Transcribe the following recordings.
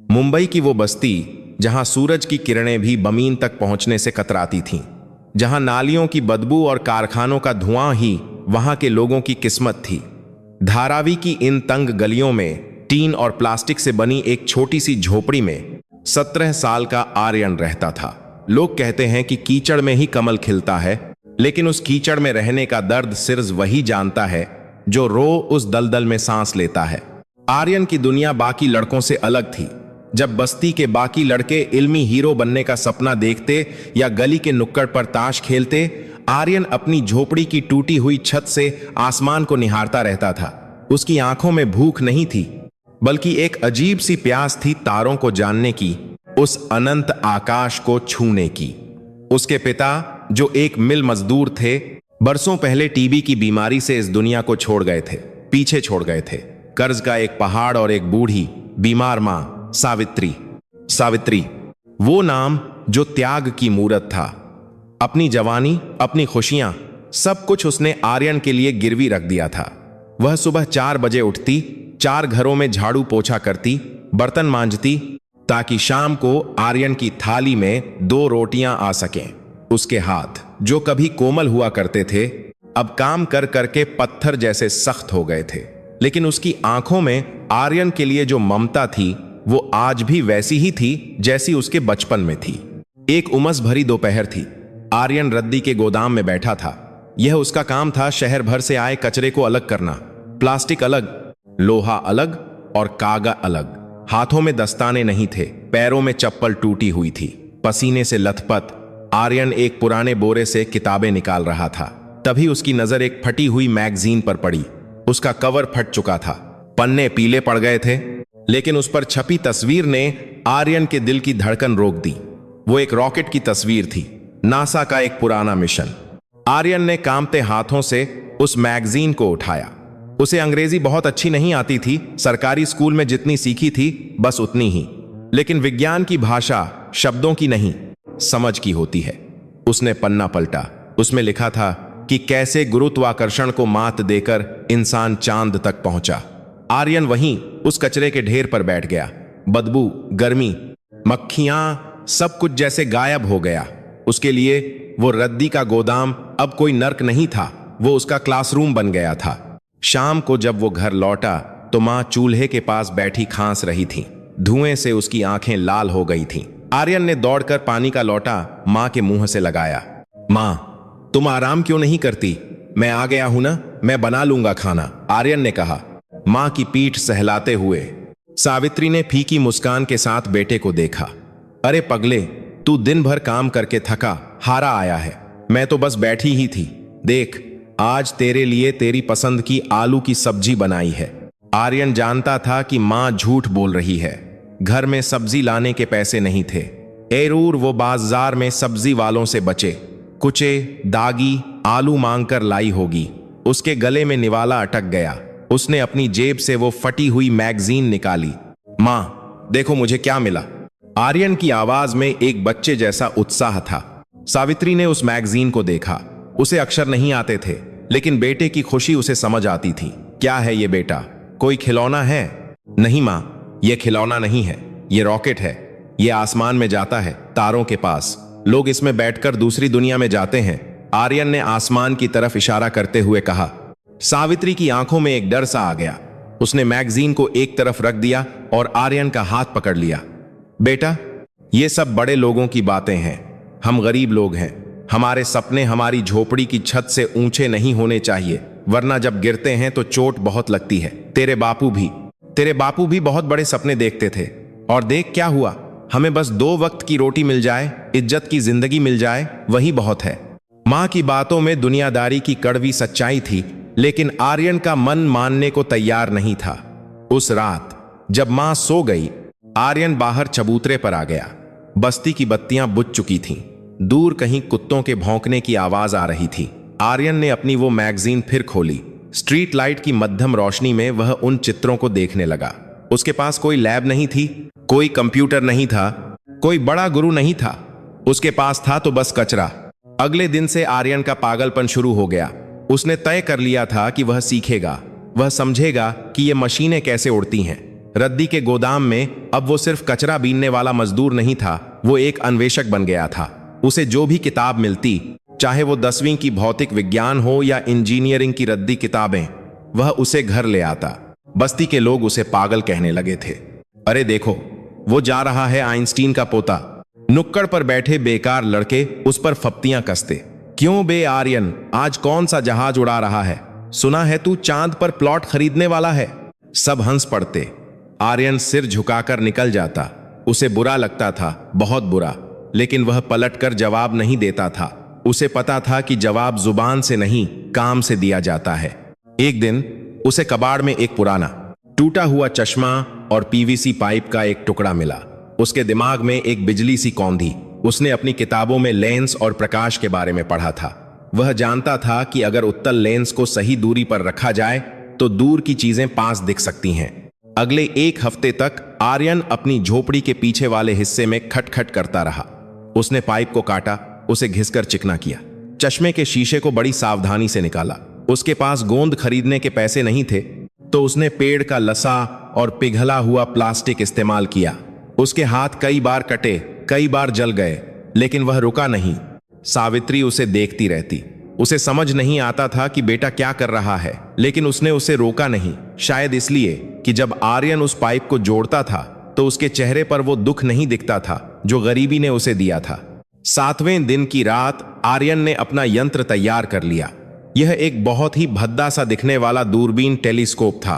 मुंबई की वो बस्ती जहां सूरज की किरणें भी बमीन तक पहुंचने से कतराती थीं, जहां नालियों की बदबू और कारखानों का धुआं ही वहां के लोगों की किस्मत थी। धारावी की इन तंग गलियों में टीन और प्लास्टिक से बनी एक छोटी सी झोपड़ी में 17 साल का आर्यन रहता था। लोग कहते हैं कि कीचड़ में ही कमल खिलता है, लेकिन उस कीचड़ में रहने का दर्द सिर्फ वही जानता है जो उस दलदल में सांस लेता है। आर्यन की दुनिया बाकी लड़कों से अलग थी। जब बस्ती के बाकी लड़के इल्मी हीरो बनने का सपना देखते या गली के नुक्कड़ पर ताश खेलते, आर्यन अपनी झोपड़ी की टूटी हुई छत से आसमान को निहारता रहता था। उसकी आंखों में भूख नहीं थी, बल्कि एक अजीब सी प्यास थी तारों को जानने की, उस अनंत आकाश को छूने की। उसके पिता, जो एक मिल मजदूर थे, बरसों पहले टीबी की बीमारी से इस दुनिया को छोड़ गए थे, पीछे छोड़ गए थे। कर्ज का एक पहाड़ और एक बूढ़ी बीमार मां, सावित्री, वो नाम जो त्याग की मूरत था। अपनी जवानी, अपनी खुशियां, सब कुछ उसने आर्यन के लिए गिरवी रख दिया था। वह सुबह 4 बजे उठती, 4 घरों में झाड़ू पोछा करती, बर्तन मांजती, ताकि शाम को आर्यन की थाली में 2 रोटियां आ सकें। उसके हाथ, जो कभी कोमल हुआ करते थे, अब काम कर करके पत्थर जैसे सख्त हो गए थे। लेकिन उसकी आंखों में आर्यन के लिए जो ममता थी, वो आज भी वैसी ही थी जैसी उसके बचपन में थी। एक उमस भरी दोपहर थी। आर्यन रद्दी के गोदाम में बैठा था। यह उसका काम था, शहर भर से आए कचरे को अलग करना। प्लास्टिक अलग, लोहा अलग और कागज अलग। हाथों में दस्ताने नहीं थे, पैरों में चप्पल टूटी हुई थी। पसीने से लथपथ आर्यन एक पुराने बोरे से किताबें निकाल रहा था। तभी उसकी नजर एक फटी हुई मैगजीन पर पड़ी। उसका कवर फट चुका था, पन्ने पीले पड़ गए थे, लेकिन उस पर छपी तस्वीर ने आर्यन के दिल की धड़कन रोक दी। वो एक रॉकेट की तस्वीर थी, नासा का एक पुराना मिशन। आर्यन ने कांपते हाथों से उस मैगजीन को उठाया। उसे अंग्रेजी बहुत अच्छी नहीं आती थी, सरकारी स्कूल में जितनी सीखी थी बस उतनी ही। लेकिन विज्ञान की भाषा शब्दों की नहीं, समझ की होती है। उसने पन्ना पलटा। उसमें लिखा था कि कैसे गुरुत्वाकर्षण को मात देकर इंसान चांद तक पहुंचा। आर्यन वहीं उस कचरे के ढेर पर बैठ गया। बदबू, गर्मी, मक्खियां, सब कुछ जैसे गायब हो गया। उसके लिए वो रद्दी का गोदाम अब कोई नर्क नहीं था, वो उसका क्लासरूम बन गया था। शाम को जब वो घर लौटा तो मां चूल्हे के पास बैठी खांस रही थी। धुएं से उसकी आंखें लाल हो गई थीं। आर्यन ने दौड़कर पानी का लोटा मां के मुंह से लगाया। मां, तुम आराम क्यों नहीं करती? मैं आ गया हूं ना, मैं बना लूंगा खाना, आर्यन ने कहा, मां की पीठ सहलाते हुए। सावित्री ने फीकी मुस्कान के साथ बेटे को देखा। अरे पगले, तू दिन भर काम करके थका हारा आया है, मैं तो बस बैठी ही थी। देख, आज तेरे लिए तेरी पसंद की आलू की सब्जी बनाई है। आर्यन जानता था कि मां झूठ बोल रही है। घर में सब्जी लाने के पैसे नहीं थे। एरूर वो बाजार में सब्जी वालों से बचे कुचे दागी आलू मांगकर लाई होगी। उसके गले में निवाला अटक गया। उसने अपनी जेब से वो फटी हुई मैगजीन निकाली। मां, देखो मुझे क्या मिला। आर्यन की आवाज में एक बच्चे जैसा उत्साह था। सावित्री ने उस मैगजीन को देखा। उसे अक्षर नहीं आते थे, लेकिन बेटे की खुशी उसे समझ आती थी। क्या है ये बेटा? कोई खिलौना है? नहीं मां, ये खिलौना नहीं है, ये रॉकेट है। ये आसमान में जाता है, तारों के पास। लोग इसमें बैठकर दूसरी दुनिया में जाते हैं। आर्यन ने आसमान की तरफ इशारा करते हुए कहा। सावित्री की आंखों में एक डर सा आ गया। उसने मैगजीन को एक तरफ रख दिया और आर्यन का हाथ पकड़ लिया। बेटा, ये सब बड़े लोगों की बातें हैं, हम गरीब लोग हैं। हमारे सपने हमारी झोपड़ी की छत से ऊंचे नहीं होने चाहिए, वरना जब गिरते हैं तो चोट बहुत लगती है। तेरे बापू भी बहुत बड़े सपने देखते थे, और देख क्या हुआ। हमें बस 2 वक्त की रोटी मिल जाए, इज्जत की जिंदगी मिल जाए, वही बहुत है। मां की बातों में दुनियादारी की कड़वी सच्चाई थी, लेकिन आर्यन का मन मानने को तैयार नहीं था। उस रात जब मां सो गई, आर्यन बाहर चबूतरे पर आ गया। बस्ती की बत्तियां बुझ चुकी थीं। दूर कहीं कुत्तों के भौंकने की आवाज आ रही थी। आर्यन ने अपनी वो मैगजीन फिर खोली। स्ट्रीट लाइट की मध्यम रोशनी में वह उन चित्रों को देखने लगा। उसके पास कोई लैब नहीं थी, कोई कंप्यूटर नहीं था, कोई बड़ा गुरु नहीं था। उसके पास था तो बस कचरा। अगले दिन से आर्यन का पागलपन शुरू हो गया। उसने तय कर लिया था कि वह सीखेगा, वह समझेगा कि ये मशीनें कैसे उड़ती हैं, रद्दी के गोदाम में अब वो सिर्फ कचरा बीनने वाला मजदूर नहीं था, वो एक अन्वेषक बन गया था। उसे जो भी किताब मिलती, चाहे वो 10वीं की भौतिक विज्ञान हो या इंजीनियरिंग की रद्दी किताबें, वह उसे घर ले आता। बस्ती के लोग उसे पागल कहने लगे थे। अरे देखो, वो जा रहा है आइंस्टीन का पोता। नुक्कड़ पर बैठे बेकार लड़के उस पर फप्तियां कसते। क्यों बे आर्यन, आज कौन सा जहाज उड़ा रहा है? सुना है तू चांद पर प्लॉट खरीदने वाला है। सब हंस पड़ते। आर्यन सिर झुकाकर निकल जाता। उसे बुरा लगता था, बहुत बुरा, लेकिन वह पलटकर जवाब नहीं देता था। उसे पता था कि जवाब जुबान से नहीं, काम से दिया जाता है। एक दिन उसे कबाड़ में एक पुराना टूटा हुआ चश्मा और पीवीसी पाइप का एक टुकड़ा मिला। उसके दिमाग में एक बिजली सी कौंधी। उसने अपनी किताबों में लेंस और प्रकाश के बारे में पढ़ा था। वह जानता था कि अगर उत्तल लेंस को सही दूरी पर रखा जाए तो दूर की चीजें पास दिख सकती हैं। अगले एक हफ्ते तक आर्यन अपनी झोपड़ी के पीछे वाले हिस्से में खटखट करता रहा। उसने पाइप को काटा, उसे घिसकर चिकना किया, चश्मे के शीशे को बड़ी सावधानी से निकाला। उसके पास गोंद खरीदने के पैसे नहीं थे, तो उसने पेड़ का लसा और पिघला हुआ प्लास्टिक इस्तेमाल किया। उसके हाथ कई बार कटे, कई बार जल गए, लेकिन वह रुका नहीं। सावित्री उसे देखती रहती। उसे समझ नहीं आता था कि बेटा क्या कर रहा है, लेकिन उसने उसे रोका नहीं। शायद इसलिए कि जब आर्यन उस पाइप को जोड़ता था तो उसके चेहरे पर वो दुख नहीं दिखता था जो गरीबी ने उसे दिया था। 7वें दिन की रात आर्यन ने अपना यंत्र तैयार कर लिया। यह एक बहुत ही भद्दा सा दिखने वाला दूरबीन टेलीस्कोप था,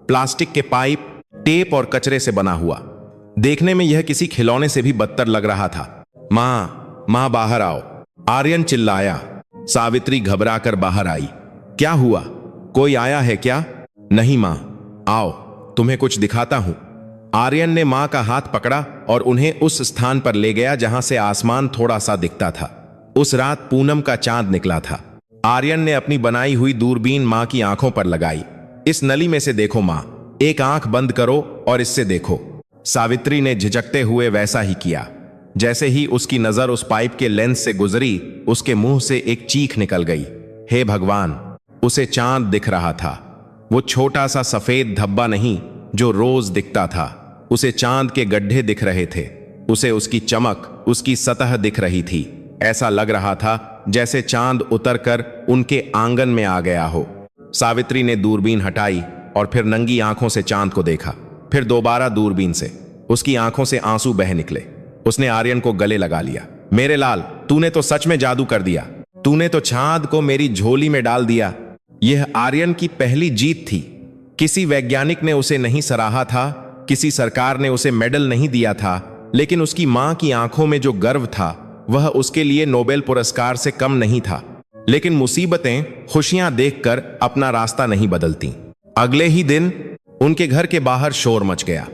प्लास्टिक के पाइप, टेप और कचरे से बना हुआ। देखने में यह किसी खिलौने से भी बदतर लग रहा था। मां बाहर आओ, आर्यन चिल्लाया। सावित्री घबराकर बाहर आई। क्या हुआ? कोई आया है क्या? नहीं मां, आओ तुम्हें कुछ दिखाता हूं। आर्यन ने मां का हाथ पकड़ा और उन्हें उस स्थान पर ले गया जहां से आसमान थोड़ा सा दिखता था। उस रात पूनम का चांद निकला था। आर्यन ने अपनी बनाई हुई दूरबीन मां की आंखों पर लगाई। इस नली में से देखो मां, एक आंख बंद करो और इससे देखो। सावित्री ने झिझकते हुए वैसा ही किया। जैसे ही उसकी नजर उस पाइप के लेंस से गुजरी, उसके मुंह से एक चीख निकल गई। हे भगवान, उसे चांद दिख रहा था। वो छोटा सा सफेद धब्बा नहीं जो रोज दिखता था, उसे चांद के गड्ढे दिख रहे थे। उसे उसकी चमक, उसकी सतह दिख रही थी। ऐसा लग रहा था जैसे चांद उतरकर उनके आंगन में आ गया हो। सावित्री ने दूरबीन हटाई और फिर नंगी आंखों से चांद को देखा। फिर दोबारा दूरबीन से। उसकी आंखों से आंसू बह निकले। उसने आर्यन को गले लगा लिया। मेरे लाल, तूने तो सच में जादू कर दिया। तूने तो चांद को मेरी झोली में डाल दिया। यह आर्यन की पहली जीत थी। किसी वैज्ञानिक ने उसे नहीं सराहा था, किसी सरकार ने उसे मेडल नहीं दिया था, लेकिन उसकी मां की आंखों में जो गर्व था वह उसके लिए नोबेल पुरस्कार से कम नहीं था। लेकिन मुसीबतें खुशियां देखकर अपना रास्ता नहीं बदलती। अगले ही दिन उनके घर के बाहर शोर मच गया।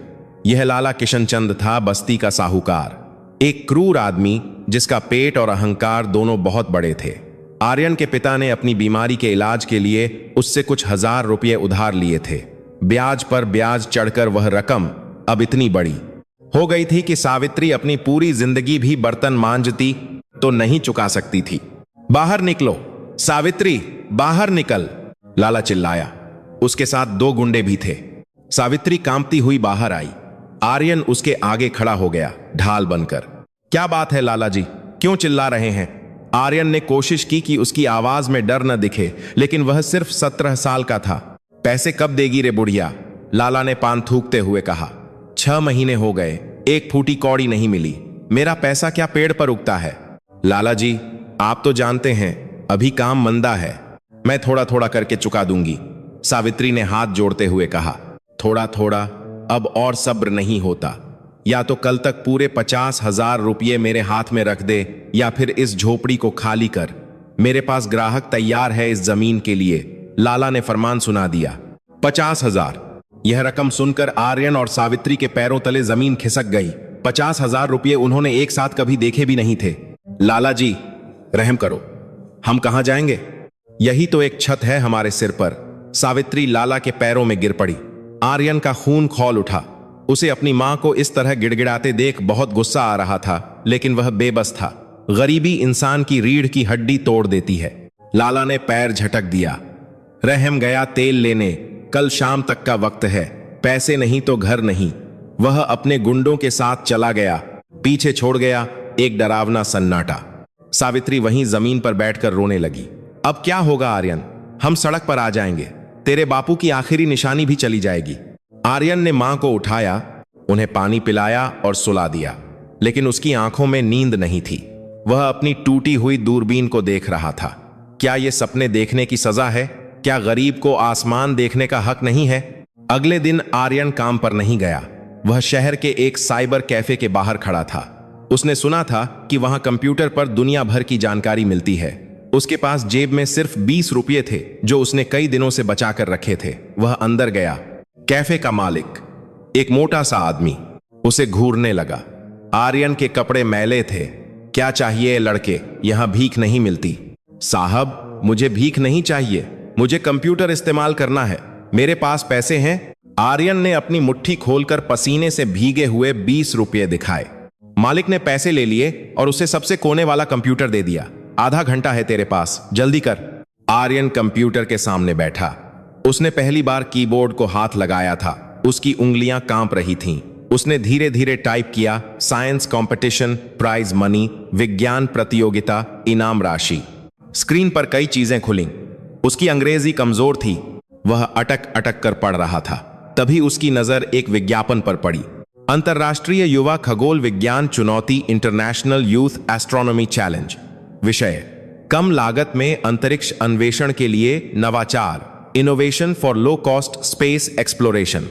यह लाला किशनचंद था, बस्ती का साहूकार, एक क्रूर आदमी जिसका पेट और अहंकार दोनों बहुत बड़े थे। आर्यन के पिता ने अपनी बीमारी के इलाज के लिए उससे कुछ हजार रुपये उधार लिए थे। ब्याज पर ब्याज चढ़कर वह रकम अब इतनी बड़ी हो गई थी कि सावित्री अपनी पूरी जिंदगी भी बर्तन मांजती तो नहीं चुका सकती थी। बाहर निकलो सावित्री, बाहर निकल, लाला चिल्लाया। उसके साथ 2 गुंडे भी थे। सावित्री कांपती हुई बाहर आई। आर्यन उसके आगे खड़ा हो गया, ढाल बनकर। क्या बात है लाला जी, क्यों चिल्ला रहे हैं? आर्यन ने कोशिश की कि उसकी आवाज में डर न दिखे, लेकिन वह सिर्फ 17 साल का था। पैसे कब देगी रे बुढ़िया? लाला ने पान थूकते हुए कहा। 6 महीने हो गए, एक फूटी कौड़ी नहीं मिली। मेरा पैसा क्या पेड़ पर उगता है? लाला जी, आप तो जानते हैं अभी काम मंदा है। मैं थोड़ा थोड़ा करके चुका दूंगी, सावित्री ने हाथ जोड़ते हुए कहा। थोड़ा थोड़ा, अब और सब्र नहीं होता। या तो कल तक पूरे 50,000 रुपये मेरे हाथ में रख दे, या फिर इस झोपड़ी को खाली कर। मेरे पास ग्राहक तैयार है इस जमीन के लिए, लाला ने फरमान सुना दिया। 50,000। यह रकम सुनकर आर्यन और सावित्री के पैरों तले जमीन खिसक गई। 50,000 रुपये उन्होंने एक साथ कभी देखे भी नहीं थे। लाला जी, रहम करो, हम कहां जाएंगे? यही तो एक छत है हमारे सिर पर। सावित्री लाला के पैरों में गिर पड़ी। आर्यन का खून खौल उठा। उसे अपनी मां को इस तरह गिड़गिड़ाते देख बहुत गुस्सा आ रहा था, लेकिन वह बेबस था। गरीबी इंसान की रीढ़ की हड्डी तोड़ देती है। लाला ने पैर झटक दिया। रहम गया तेल लेने, कल शाम तक का वक्त है, पैसे नहीं तो घर नहीं। वह अपने गुंडों के साथ चला गया। पीछे छोड़ गया एक डरावना सन्नाटा। सावित्री वहीं जमीन पर बैठकर रोने लगी। अब क्या होगा आर्यन? हम सड़क पर आ जाएंगे। तेरे बापू की आखिरी निशानी भी चली जाएगी। आर्यन ने मां को उठाया, उन्हें पानी पिलाया और सुला दिया, लेकिन उसकी आंखों में नींद नहीं थी। वह अपनी टूटी हुई दूरबीन को देख रहा था। क्या यह सपने देखने की सजा है? क्या गरीब को आसमान देखने का हक नहीं है? अगले दिन आर्यन काम पर नहीं गया। वह शहर के एक साइबर कैफे के बाहर खड़ा था। उसने सुना था कि वहां कंप्यूटर पर दुनिया भर की जानकारी मिलती है। उसके पास जेब में सिर्फ 20 रुपये थे जो उसने कई दिनों से बचा कर रखे थे। वह अंदर गया। कैफे का मालिक, एक मोटा सा आदमी, उसे घूरने लगा। आर्यन के कपड़े मैले थे। क्या चाहिए लड़के? यहां भीख नहीं मिलती। साहब, मुझे भीख नहीं चाहिए, मुझे कंप्यूटर इस्तेमाल करना है, मेरे पास पैसे हैं। आर्यन ने अपनी मुट्ठी खोलकर पसीने से भीगे हुए 20 रुपये दिखाए। मालिक ने पैसे ले लिए और उसे सबसे कोने वाला कंप्यूटर दे दिया। आधा घंटा है तेरे पास, जल्दी कर। आर्यन कंप्यूटर के सामने बैठा। उसने पहली बार कीबोर्ड को हाथ लगाया था। उसकी उंगलियां कांप रही थीं। उसने धीरे धीरे टाइप किया, साइंस कंपटीशन, प्राइज मनी, विज्ञान प्रतियोगिता, इनाम राशि। स्क्रीन पर कई चीजें खुलीं। उसकी अंग्रेजी कमजोर थी। वह अटक अटक कर पढ़ रहा था। तभी उसकी नजर एक विज्ञापन पर पड़ी। अंतर्राष्ट्रीय युवा खगोल विज्ञान चुनौती, इंटरनेशनल यूथ एस्ट्रोनॉमी चैलेंज। विषय, कम लागत में अंतरिक्ष अन्वेषण के लिए नवाचार, innovation for low cost space exploration.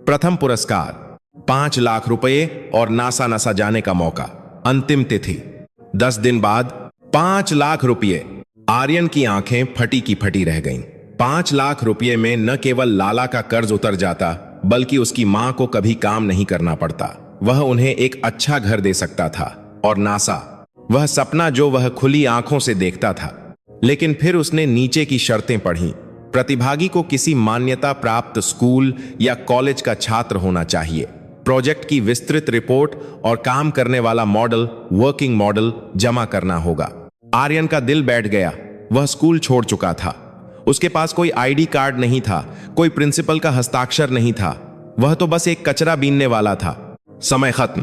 प्रथम पुरस्कार 5 लाख रुपए और नासा जाने का मौका। अंतिम तिथि 10 दिन बाद। 5 लाख रुपये। आर्यन की आंखें फटी की फटी रह गईं। 5 लाख रुपये में न केवल लाला का कर्ज उतर जाता, बल्कि उसकी मां को कभी काम नहीं करना पड़ता। वह उन्हें एक अच्छा घर दे सकता था। और नासा, वह सपना जो वह खुली आंखों से देखता था। लेकिन फिर उसने नीचे की शर्तें पढ़ी। प्रतिभागी को किसी मान्यता प्राप्त स्कूल या कॉलेज का छात्र होना चाहिए। प्रोजेक्ट की विस्तृत रिपोर्ट और काम करने वाला मॉडल, वर्किंग मॉडल जमा करना होगा। आर्यन का दिल बैठ गया। वह स्कूल छोड़ चुका था। उसके पास कोई आईडी कार्ड नहीं था, कोई प्रिंसिपल का हस्ताक्षर नहीं था। वह तो बस एक कचरा बीनने वाला था। समय खत्म,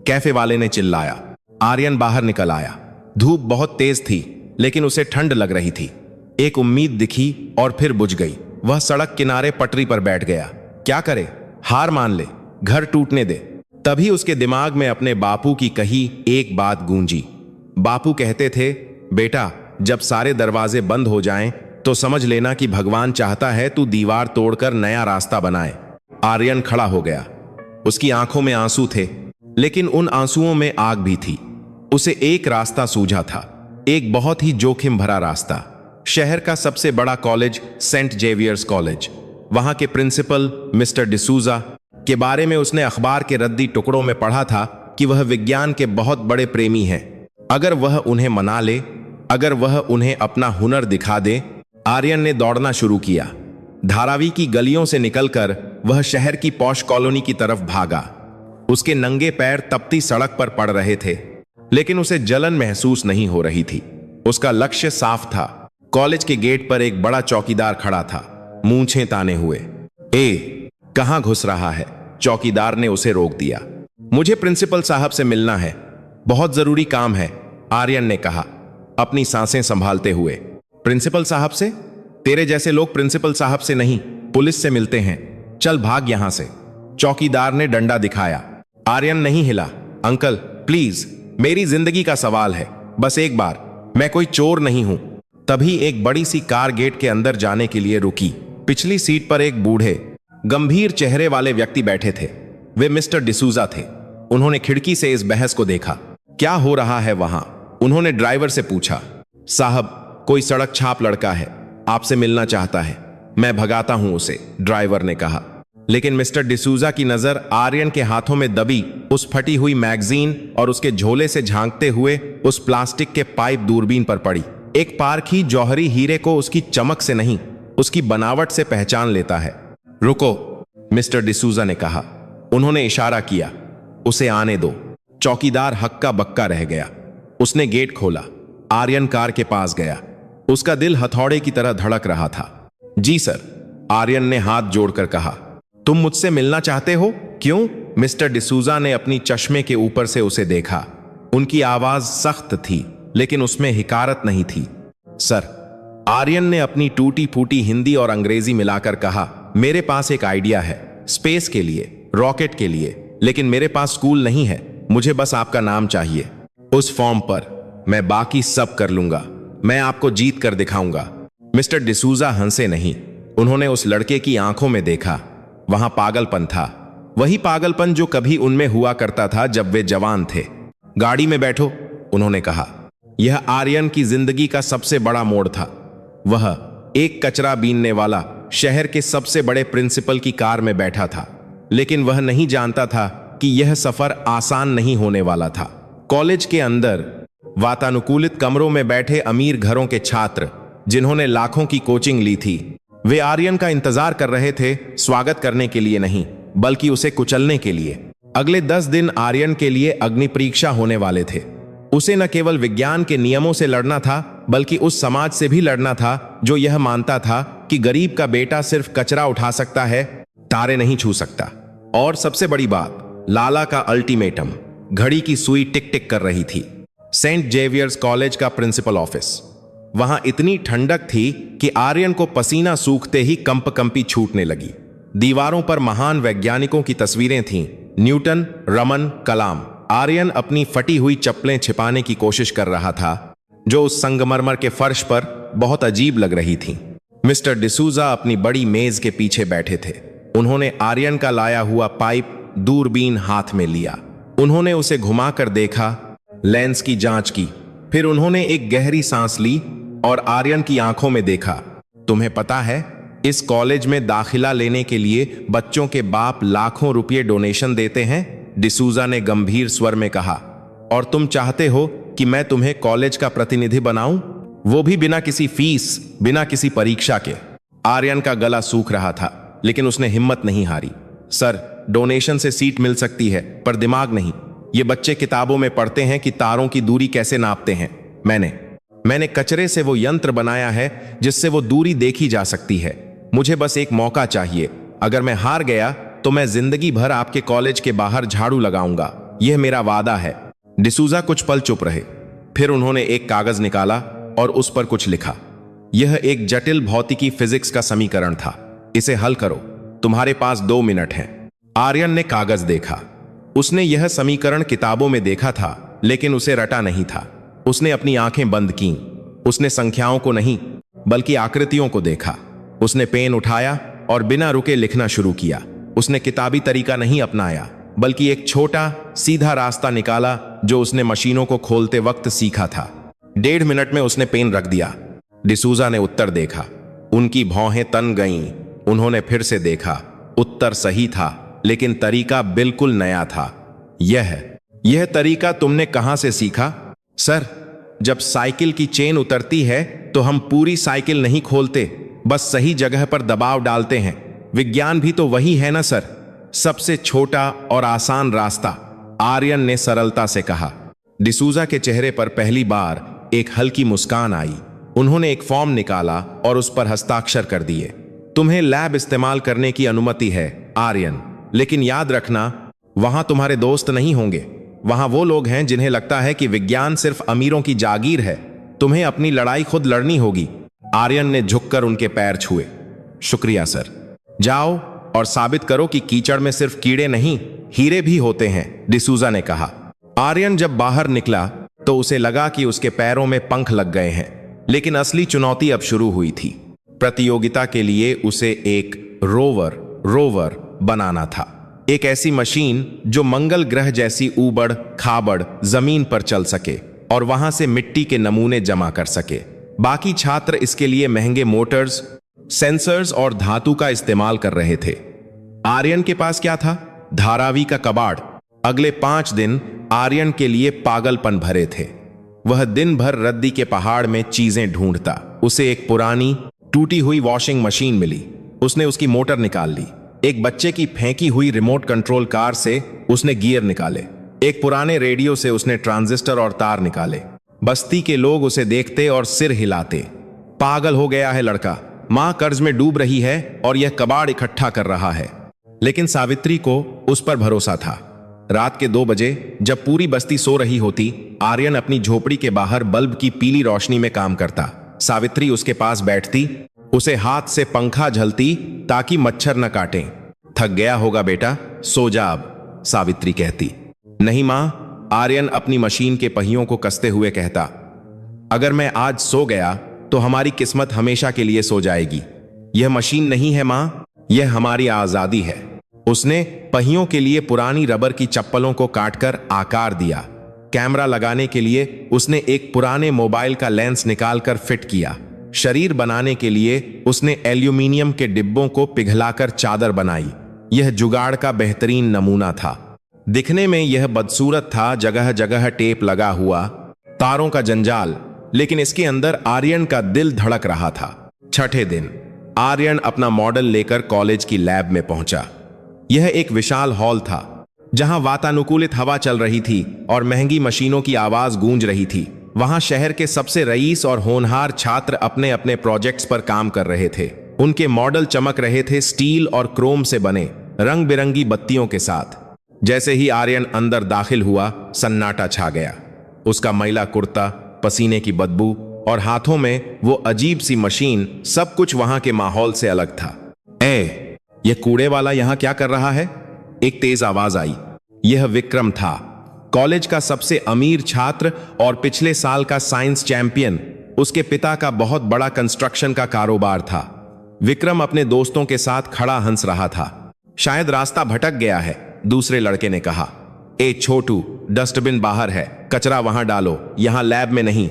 कैफे वाले ने चिल्लाया। आर्यन बाहर निकल आया। धूप बहुत तेज थी, लेकिन उसे ठंड लग रही थी। एक उम्मीद दिखी और फिर बुझ गई। वह सड़क किनारे पटरी पर बैठ गया। क्या करे? हार मान ले, घर टूटने दे। तभी उसके दिमाग में अपने बापू की कही एक बात गूंजी। बापू कहते थे, बेटा, जब सारे दरवाजे बंद हो जाएं, तो समझ लेना कि भगवान चाहता है तू दीवार तोड़कर नया रास्ता बनाए। आर्यन खड़ा हो गया। उसकी आंखों में आंसू थे, लेकिन उन आंसुओं में आग भी थी। उसे एक रास्ता सूझा था, एक बहुत ही जोखिम भरा रास्ता। शहर का सबसे बड़ा कॉलेज, सेंट जेवियर्स कॉलेज। वहां के प्रिंसिपल मिस्टर डिसूजा के बारे में उसने अखबार के रद्दी टुकड़ों में पढ़ा था कि वह विज्ञान के बहुत बड़े प्रेमी हैं। अगर वह उन्हें मना ले, अगर वह उन्हें अपना हुनर दिखा दे। आर्यन ने दौड़ना शुरू किया। धारावी की गलियों से निकलकर वह शहर की पॉश कॉलोनी की तरफ भागा। उसके नंगे पैर तपती सड़क पर पड़ रहे थे, लेकिन उसे जलन महसूस नहीं हो रही थी। उसका लक्ष्य साफ था। कॉलेज के गेट पर एक बड़ा चौकीदार खड़ा था, मूंछें ताने हुए। कहां घुस रहा है? चौकीदार ने उसे रोक दिया। मुझे प्रिंसिपल साहब से मिलना है, बहुत जरूरी काम है, आर्यन ने कहा, अपनी सांसें संभालते हुए। प्रिंसिपल साहब से? तेरे जैसे लोग प्रिंसिपल साहब से नहीं, पुलिस से मिलते हैं। चल भाग यहां से। चौकीदार ने डंडा दिखाया। आर्यन नहीं हिला। अंकल प्लीज, मेरी जिंदगी का सवाल है, बस एक बार, मैं कोई चोर नहीं हूं। तभी एक बड़ी सी कार गेट के अंदर जाने के लिए रुकी। पिछली सीट पर एक बूढ़े गंभीर चेहरे वाले व्यक्ति बैठे थे। वे मिस्टर डिसूजा थे। उन्होंने खिड़की से इस बहस को देखा। क्या हो रहा है वहां? उन्होंने ड्राइवर से पूछा। साहब, कोई सड़क छाप लड़का है, आपसे मिलना चाहता है। मैं भगाता हूं उसे, ड्राइवर ने कहा। लेकिन मिस्टर डिसूजा की नजर आर्यन के हाथों में दबी उस फटी हुई मैगजीन और उसके झोले से झांकते हुए उस प्लास्टिक के पाइप दूरबीन पर पड़ी। एक पारखी जौहरी हीरे को उसकी चमक से नहीं, उसकी बनावट से पहचान लेता है। रुको, मिस्टर डिसूजा ने कहा। उन्होंने इशारा किया, उसे आने दो। चौकीदार हक्का बक्का रह गया। उसने गेट खोला। आर्यन कार के पास गया। उसका दिल हथौड़े की तरह धड़क रहा था। जी सर, आर्यन ने हाथ जोड़कर कहा। तुम मुझसे मिलना चाहते हो? क्यों? मिस्टर डिसूजा ने अपनी चश्मे के ऊपर से उसे देखा। उनकी आवाज सख्त थी, लेकिन उसमें हिकारत नहीं थी। सर, आर्यन ने अपनी टूटी फूटी हिंदी और अंग्रेजी मिलाकर कहा, मेरे पास एक आइडिया है, स्पेस के लिए, रॉकेट के लिए, लेकिन मेरे पास स्कूल नहीं है। मुझे बस आपका नाम चाहिए। उस फॉर्म पर मैं बाकी सब कर लूंगा। मैं आपको जीत कर दिखाऊंगा। मिस्टर डिसूजा हंसे नहीं। उन्होंने उस लड़के की आंखों में देखा। वहां पागलपन था, वही पागलपन जो कभी उनमें हुआ करता था जब वे जवान थे। गाड़ी में बैठो, उन्होंने कहा। यह आर्यन की जिंदगी का सबसे बड़ा मोड़ था। वह एक कचरा बीनने वाला शहर के सबसे बड़े प्रिंसिपल की कार में बैठा था, लेकिन वह नहीं जानता था कि यह सफर आसान नहीं होने वाला था। कॉलेज के अंदर वातानुकूलित कमरों में बैठे अमीर घरों के छात्र, जिन्होंने लाखों की कोचिंग ली थी, वे आर्यन का इंतजार कर रहे थे, स्वागत करने के लिए नहीं, बल्कि उसे कुचलने के लिए। अगले 10 दिन आर्यन के लिए अग्नि परीक्षा होने वाले थे। उसे न केवल विज्ञान के नियमों से लड़ना था, बल्कि उस समाज से भी लड़ना था जो यह मानता था कि गरीब का बेटा सिर्फ कचरा उठा सकता है, तारे नहीं छू सकता। और सबसे बड़ी बात, लाला का अल्टीमेटम। घड़ी की सुई टिक टिक कर रही थी। सेंट जेवियर्स कॉलेज का प्रिंसिपल ऑफिस। वहां इतनी ठंडक थी कि आर्यन को पसीना सूखते ही कंपकंपी छूटने लगी। दीवारों पर महान वैज्ञानिकों की तस्वीरें थीं, न्यूटन, रमन, कलाम। आर्यन अपनी फटी हुई चप्पलें छिपाने की कोशिश कर रहा था, जो उस संगमरमर के फर्श पर बहुत अजीब लग रही थीं। मिस्टर डिसूजा अपनी बड़ी मेज के पीछे बैठे थे। उन्होंने आर्यन का लाया हुआ पाइप, दूरबीन हाथ में लिया। उन्होंने उसे घुमाकर देखा, लेंस की जांच की, फिर उन्होंने एक गहरी सांस ली और आर्यन की आंखों में देखा। तुम्हें पता है, इस कॉलेज में दाखिला लेने के लिए बच्चों के बाप लाखों रुपये डोनेशन देते हैं, डिसूजा ने गंभीर स्वर में कहा। और तुम चाहते हो कि मैं तुम्हें कॉलेज का प्रतिनिधि बनाऊं, वो भी बिना किसी फीस, बिना किसी परीक्षा के। आर्यन का गला सूख रहा था, लेकिन उसने हिम्मत नहीं हारी। सर, डोनेशन से सीट मिल सकती है, पर दिमाग नहीं। ये बच्चे किताबों में पढ़ते हैं कि तारों की दूरी कैसे नापते हैं। मैंने कचरे से वो यंत्र बनाया है जिससे वो दूरी देखी जा सकती है। मुझे बस एक मौका चाहिए। अगर मैं हार गया तो मैं जिंदगी भर आपके कॉलेज के बाहर झाड़ू लगाऊंगा। यह मेरा वादा है। डिसूजा कुछ पल चुप रहे। फिर उन्होंने एक कागज निकाला और उस पर कुछ लिखा। यह एक जटिल भौतिकी फिजिक्स का समीकरण था। इसे हल करो। तुम्हारे पास 2 मिनट हैं। आर्यन ने कागज देखा। उसने यह समीकरण किताबों में देखा था, लेकिन उसे रटा नहीं था। उसने अपनी आंखें बंद कीं। उसने संख्याओं को नहीं, बल्कि आकृतियों को देखा। उसने पेन उठाया और बिना रुके लिखना शुरू किया। उसने किताबी तरीका नहीं अपनाया, बल्कि एक छोटा सीधा रास्ता निकाला जो उसने मशीनों को खोलते वक्त सीखा था। 1.5 मिनट में उसने पेन रख दिया। डिसूजा ने उत्तर देखा। उनकी भौहें तन गईं। उन्होंने फिर से देखा। उत्तर सही था, लेकिन तरीका बिल्कुल नया था। यह तरीका तुमने कहां से सीखा? सर, जब साइकिल की चेन उतरती है तो हम पूरी साइकिल नहीं खोलते, बस सही जगह पर दबाव डालते हैं। विज्ञान भी तो वही है ना सर, सबसे छोटा और आसान रास्ता, आर्यन ने सरलता से कहा। डिसूजा के चेहरे पर पहली बार एक हल्की मुस्कान आई। उन्होंने एक फॉर्म निकाला और उस पर हस्ताक्षर कर दिए। तुम्हें लैब इस्तेमाल करने की अनुमति है आर्यन, लेकिन याद रखना, वहां तुम्हारे दोस्त नहीं होंगे। वहां वो लोग हैं जिन्हें लगता है कि विज्ञान सिर्फ अमीरों की जागीर है। तुम्हें अपनी लड़ाई खुद लड़नी होगी। आर्यन ने झुककर उनके पैर छुए। शुक्रिया सर। जाओ और साबित करो कि कीचड़ में सिर्फ कीड़े नहीं, हीरे भी होते हैं, डिसूजा ने कहा। आर्यन जब बाहर निकला तो उसे लगा कि उसके पैरों में पंख लग गए हैं, लेकिन असली चुनौती अब शुरू हुई थी। प्रतियोगिता के लिए उसे एक रोवर बनाना था। एक ऐसी मशीन जो मंगल ग्रह जैसी ऊबड़ खाबड़ जमीन पर चल सके और वहां से मिट्टी के नमूने जमा कर सके। बाकी छात्र इसके लिए महंगे मोटर्स, सेंसर्स और धातु का इस्तेमाल कर रहे थे। आर्यन के पास क्या था? धारावी का कबाड़। अगले 5 दिन आर्यन के लिए पागलपन भरे थे। वह दिन भर रद्दी के पहाड़ में चीजें ढूंढता। उसे एक पुरानी टूटी हुई वॉशिंग मशीन मिली। उसने उसकी मोटर निकाल ली। एक बच्चे की फेंकी हुई रिमोट कंट्रोल कार से उसने गियर निकाले। एक पुराने रेडियो से उसने ट्रांजिस्टर और तार निकाले। बस्ती के लोग उसे देखते और सिर हिलाते। पागल हो गया है लड़का। मां कर्ज में डूब रही है और यह कबाड़ इकट्ठा कर रहा है। लेकिन सावित्री को उस पर भरोसा था। रात के 2 बजे जब पूरी बस्ती सो रही होती, आर्यन अपनी झोपड़ी के बाहर बल्ब की पीली रोशनी में काम करता। सावित्री उसके पास बैठती, उसे हाथ से पंखा झलती ताकि मच्छर न काटें। थक गया होगा बेटा, सो जा अब, सावित्री कहती। नहीं मां, आर्यन अपनी मशीन के पहियों को कसते हुए कहता। अगर मैं आज सो गया तो हमारी किस्मत हमेशा के लिए सो जाएगी। यह मशीन नहीं है मां, यह हमारी आजादी है। उसने पहियों के लिए पुरानी रबर की चप्पलों को काटकर आकार दिया। कैमरा लगाने के लिए उसने एक पुराने मोबाइल का लेंस निकालकर फिट किया। शरीर बनाने के लिए उसने एल्यूमिनियम के डिब्बों को पिघलाकर चादर बनाई। यह जुगाड़ का बेहतरीन नमूना था। दिखने में यह बदसूरत था, जगह जगह टेप लगा हुआ, तारों का जंजाल, लेकिन इसके अंदर आर्यन का दिल धड़क रहा था। छठे दिन आर्यन अपना मॉडल लेकर कॉलेज की लैब में पहुंचा। यह एक विशाल हॉल था जहां वातानुकूलित हवा चल रही थी और महंगी मशीनों की आवाज गूंज रही थी। वहां शहर के सबसे रईस और होनहार छात्र अपने अपने प्रोजेक्ट्स पर काम कर रहे थे। उनके मॉडल चमक रहे थे स्टील और क्रोम से बने, रंग बिरंगी बत्तियों के साथ। जैसे ही आर्यन अंदर दाखिल हुआ, सन्नाटा छा गया। उसका मैला कुर्ता, पसीने की बदबू और हाथों में वो अजीब सी मशीन, सब कुछ वहां के माहौल से अलग था। ये कूड़े वाला यहां क्या कर रहा है? एक तेज आवाज आई। यह विक्रम था, कॉलेज का सबसे अमीर छात्र और पिछले साल का साइंस चैंपियन। उसके पिता का बहुत बड़ा कंस्ट्रक्शन का कारोबार था। विक्रम अपने दोस्तों के साथ खड़ा हंस रहा था। शायद रास्ता भटक गया है, दूसरे लड़के ने कहा। ए छोटू, डस्टबिन बाहर है, कचरा वहां डालो, यहां लैब में नहीं।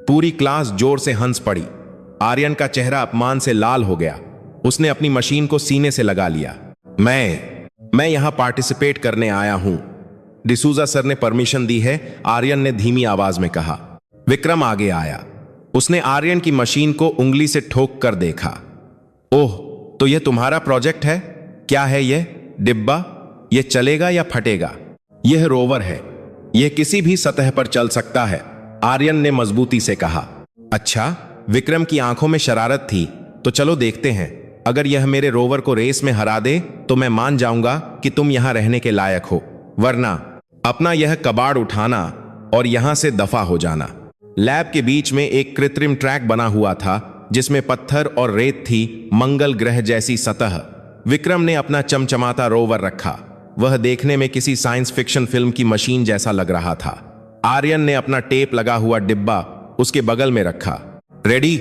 पूरी क्लास जोर से हंस पड़ी। आर्यन का चेहरा अपमान से लाल हो गया। उसने अपनी मशीन को सीने से लगा लिया। मैं यहां पार्टिसिपेट करने आया हूं। डिसूजा सर ने परमिशन दी है, आर्यन ने धीमी आवाज में कहा। विक्रम आगे आया। उसने आर्यन की मशीन को उंगली से ठोक कर देखा। ओह, तो यह तुम्हारा प्रोजेक्ट है? क्या है यह डिब्बा? यह चलेगा या फटेगा? यह रोवर है, यह किसी भी सतह पर चल सकता है, आर्यन ने मजबूती से कहा। अच्छा, विक्रम की आंखों में शरारत थी। तो चलो देखते हैं। अगर यह मेरे रोवर को रेस में हरा दे तो मैं मान जाऊंगा कि तुम यहां रहने के लायक हो, वरना अपना यह कबाड़ उठाना और यहां से दफा हो जाना। लैब के बीच में एक कृत्रिम ट्रैक बना हुआ था जिसमें पत्थर और रेत थी, मंगल ग्रह जैसी सतह। विक्रम ने अपना चमचमाता रोवर रखा। वह देखने में किसी साइंस फिक्शन फिल्म की मशीन जैसा लग रहा था। आर्यन ने अपना टेप लगा हुआ डिब्बा उसके बगल में रखा। रेडी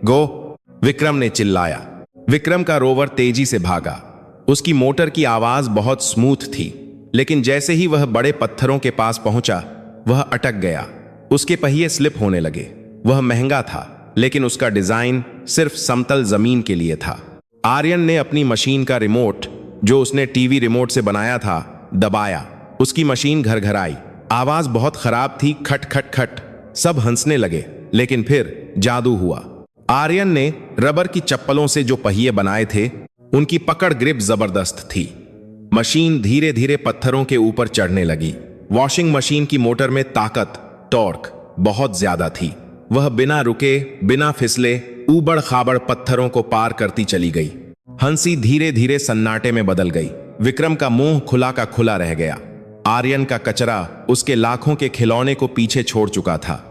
गो, विक्रम ने चिल्लाया। विक्रम का रोवर तेजी से भागा। उसकी मोटर की आवाज बहुत स्मूथ थी, लेकिन जैसे ही वह बड़े पत्थरों के पास पहुंचा, वह अटक गया। उसके पहिए स्लिप होने लगे। वह महंगा था, लेकिन उसका डिजाइन सिर्फ समतल जमीन के लिए था। आर्यन ने अपनी मशीन का रिमोट, जो उसने टीवी रिमोट से बनाया था, दबाया। उसकी मशीन घरघराई। आवाज बहुत खराब थी, खट खट खट। सब हंसने लगे, लेकिन फिर जादू हुआ। आर्यन ने रबर की चप्पलों से जो पहिए बनाए थे, उनकी पकड़ ग्रिप जबरदस्त थी। मशीन धीरे धीरे पत्थरों के ऊपर चढ़ने लगी। वॉशिंग मशीन की मोटर में ताकत, टॉर्क बहुत ज्यादा थी। वह बिना रुके, बिना फिसले, ऊबड़ खाबड़ पत्थरों को पार करती चली गई। हंसी धीरे धीरे सन्नाटे में बदल गई। विक्रम का मुंह खुला का खुला रह गया। आर्यन का कचरा उसके लाखों के खिलौने को पीछे छोड़ चुका था।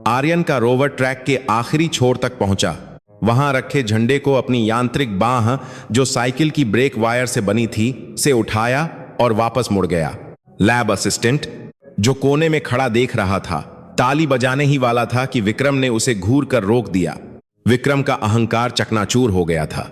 आर्यन का रोवर ट्रैक के आखिरी छोर तक पहुंचा। वहां रखे झंडे को अपनी यांत्रिक बांह, जो साइकिल की ब्रेक वायर से बनी थी, से उठाया और वापस मुड़ गया। लैब असिस्टेंट, जो कोने में खड़ा देख रहा था, ताली बजाने ही वाला था कि विक्रम ने उसे घूर कर रोक दिया। विक्रम का अहंकार चकनाचूर हो गया था।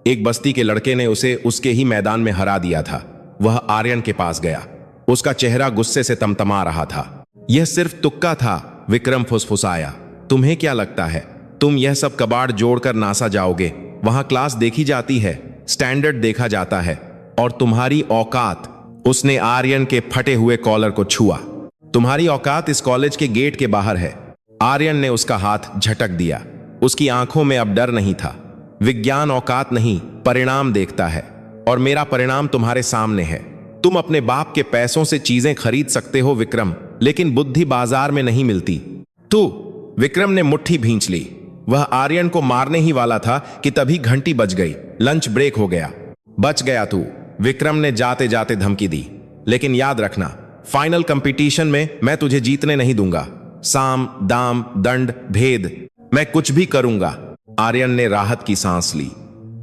एक बस्ती के लड़के ने उसे उसके ही मैदान में हरा दिया था। वह आर्यन के पास गया। उसका चेहरा गुस्से से तमतमा रहा था। यह सिर्फ तुक्का था, विक्रम फुसफुसाया। तुम्हें क्या लगता है तुम यह सब कबाड़ जोड़कर नासा जाओगे? वहां क्लास देखी जाती है, स्टैंडर्ड देखा जाता है, और तुम्हारी औकात। उसने आर्यन के फटे हुए कॉलर को छुआ। तुम्हारी औकात इस कॉलेज के गेट के बाहर है। आर्यन ने उसका हाथ झटक दिया। उसकी आंखों में अब डर नहीं था। विज्ञान औकात नहीं, परिणाम देखता है, और मेरा परिणाम तुम्हारे सामने है। तुम अपने बाप के पैसों से चीजें खरीद सकते हो विक्रम, लेकिन बुद्धि बाजार में नहीं मिलती। विक्रम ने मुट्ठी भींच ली। वह आर्यन को मारने ही वाला था कि तभी घंटी बज गई। लंच ब्रेक हो गया। बच गया तू, विक्रम ने जाते जाते धमकी दी। लेकिन याद रखना, फाइनल कंपटीशन में मैं तुझे जीतने नहीं दूंगा। साम दाम दंड भेद, मैं कुछ भी करूंगा। आर्यन ने राहत की सांस ली।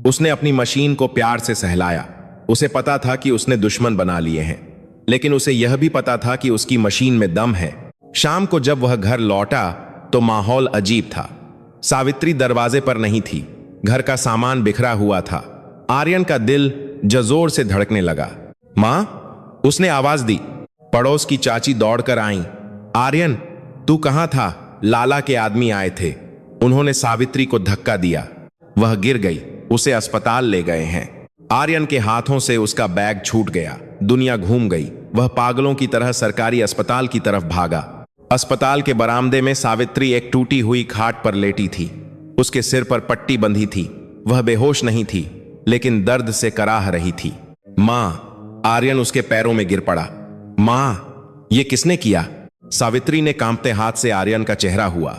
उसने अपनी मशीन को प्यार से सहलाया। उसे पता था कि उसने दुश्मन बना लिए हैं, लेकिन उसे यह भी पता था कि उसकी मशीन में दम है। शाम को जब वह घर लौटा तो माहौल अजीब था। सावित्री दरवाजे पर नहीं थी। घर का सामान बिखरा हुआ था। आर्यन का दिल जजोर से धड़कने लगा। मां, उसने आवाज दी। पड़ोस की चाची दौड़कर आई। आर्यन, तू कहां था? लाला के आदमी आए थे। उन्होंने सावित्री को धक्का दिया। वह गिर गई। उसे अस्पताल ले गए हैं। आर्यन के हाथों से उसका बैग छूट गया। दुनिया घूम गई। वह पागलों की तरह सरकारी अस्पताल की तरफ भागा। अस्पताल के बरामदे में सावित्री एक टूटी हुई खाट पर लेटी थी। उसके सिर पर पट्टी बंधी थी। वह बेहोश नहीं थी, लेकिन दर्द से कराह रही थी। मां, आर्यन उसके पैरों में गिर पड़ा। मां, यह किसने किया? सावित्री ने कांपते हाथ से आर्यन का चेहरा हुआ।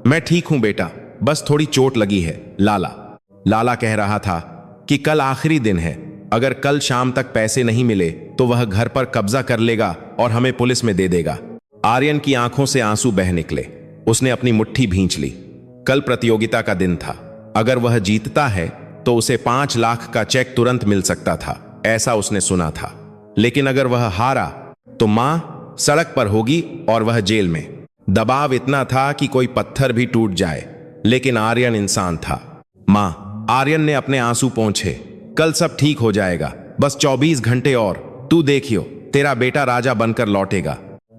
मैं ठीक हूं बेटा, बस थोड़ी चोट लगी है। लाला कह रहा था कि कल आखिरी दिन है। अगर कल शाम तक पैसे नहीं मिले तो वह घर पर कब्जा कर लेगा और हमें पुलिस में दे देगा। आर्यन की आंखों से आंसू बह निकले। उसने अपनी मुट्ठी भींच ली। कल प्रतियोगिता का दिन था। अगर वह जीतता है तो उसे 5 लाख का चेक तुरंत मिल सकता था, ऐसा उसने सुना था। लेकिन अगर वह हारा तो मां सड़क पर होगी और वह जेल में। दबाव इतना था कि कोई पत्थर भी टूट जाए, लेकिन आर्यन इंसान था। मां, आर्यन ने अपने आंसू पोंछे। कल सब ठीक हो जाएगा, बस 24 घंटे और, तू देखियो, तेरा बेटा राजा बनकर लौटेगा।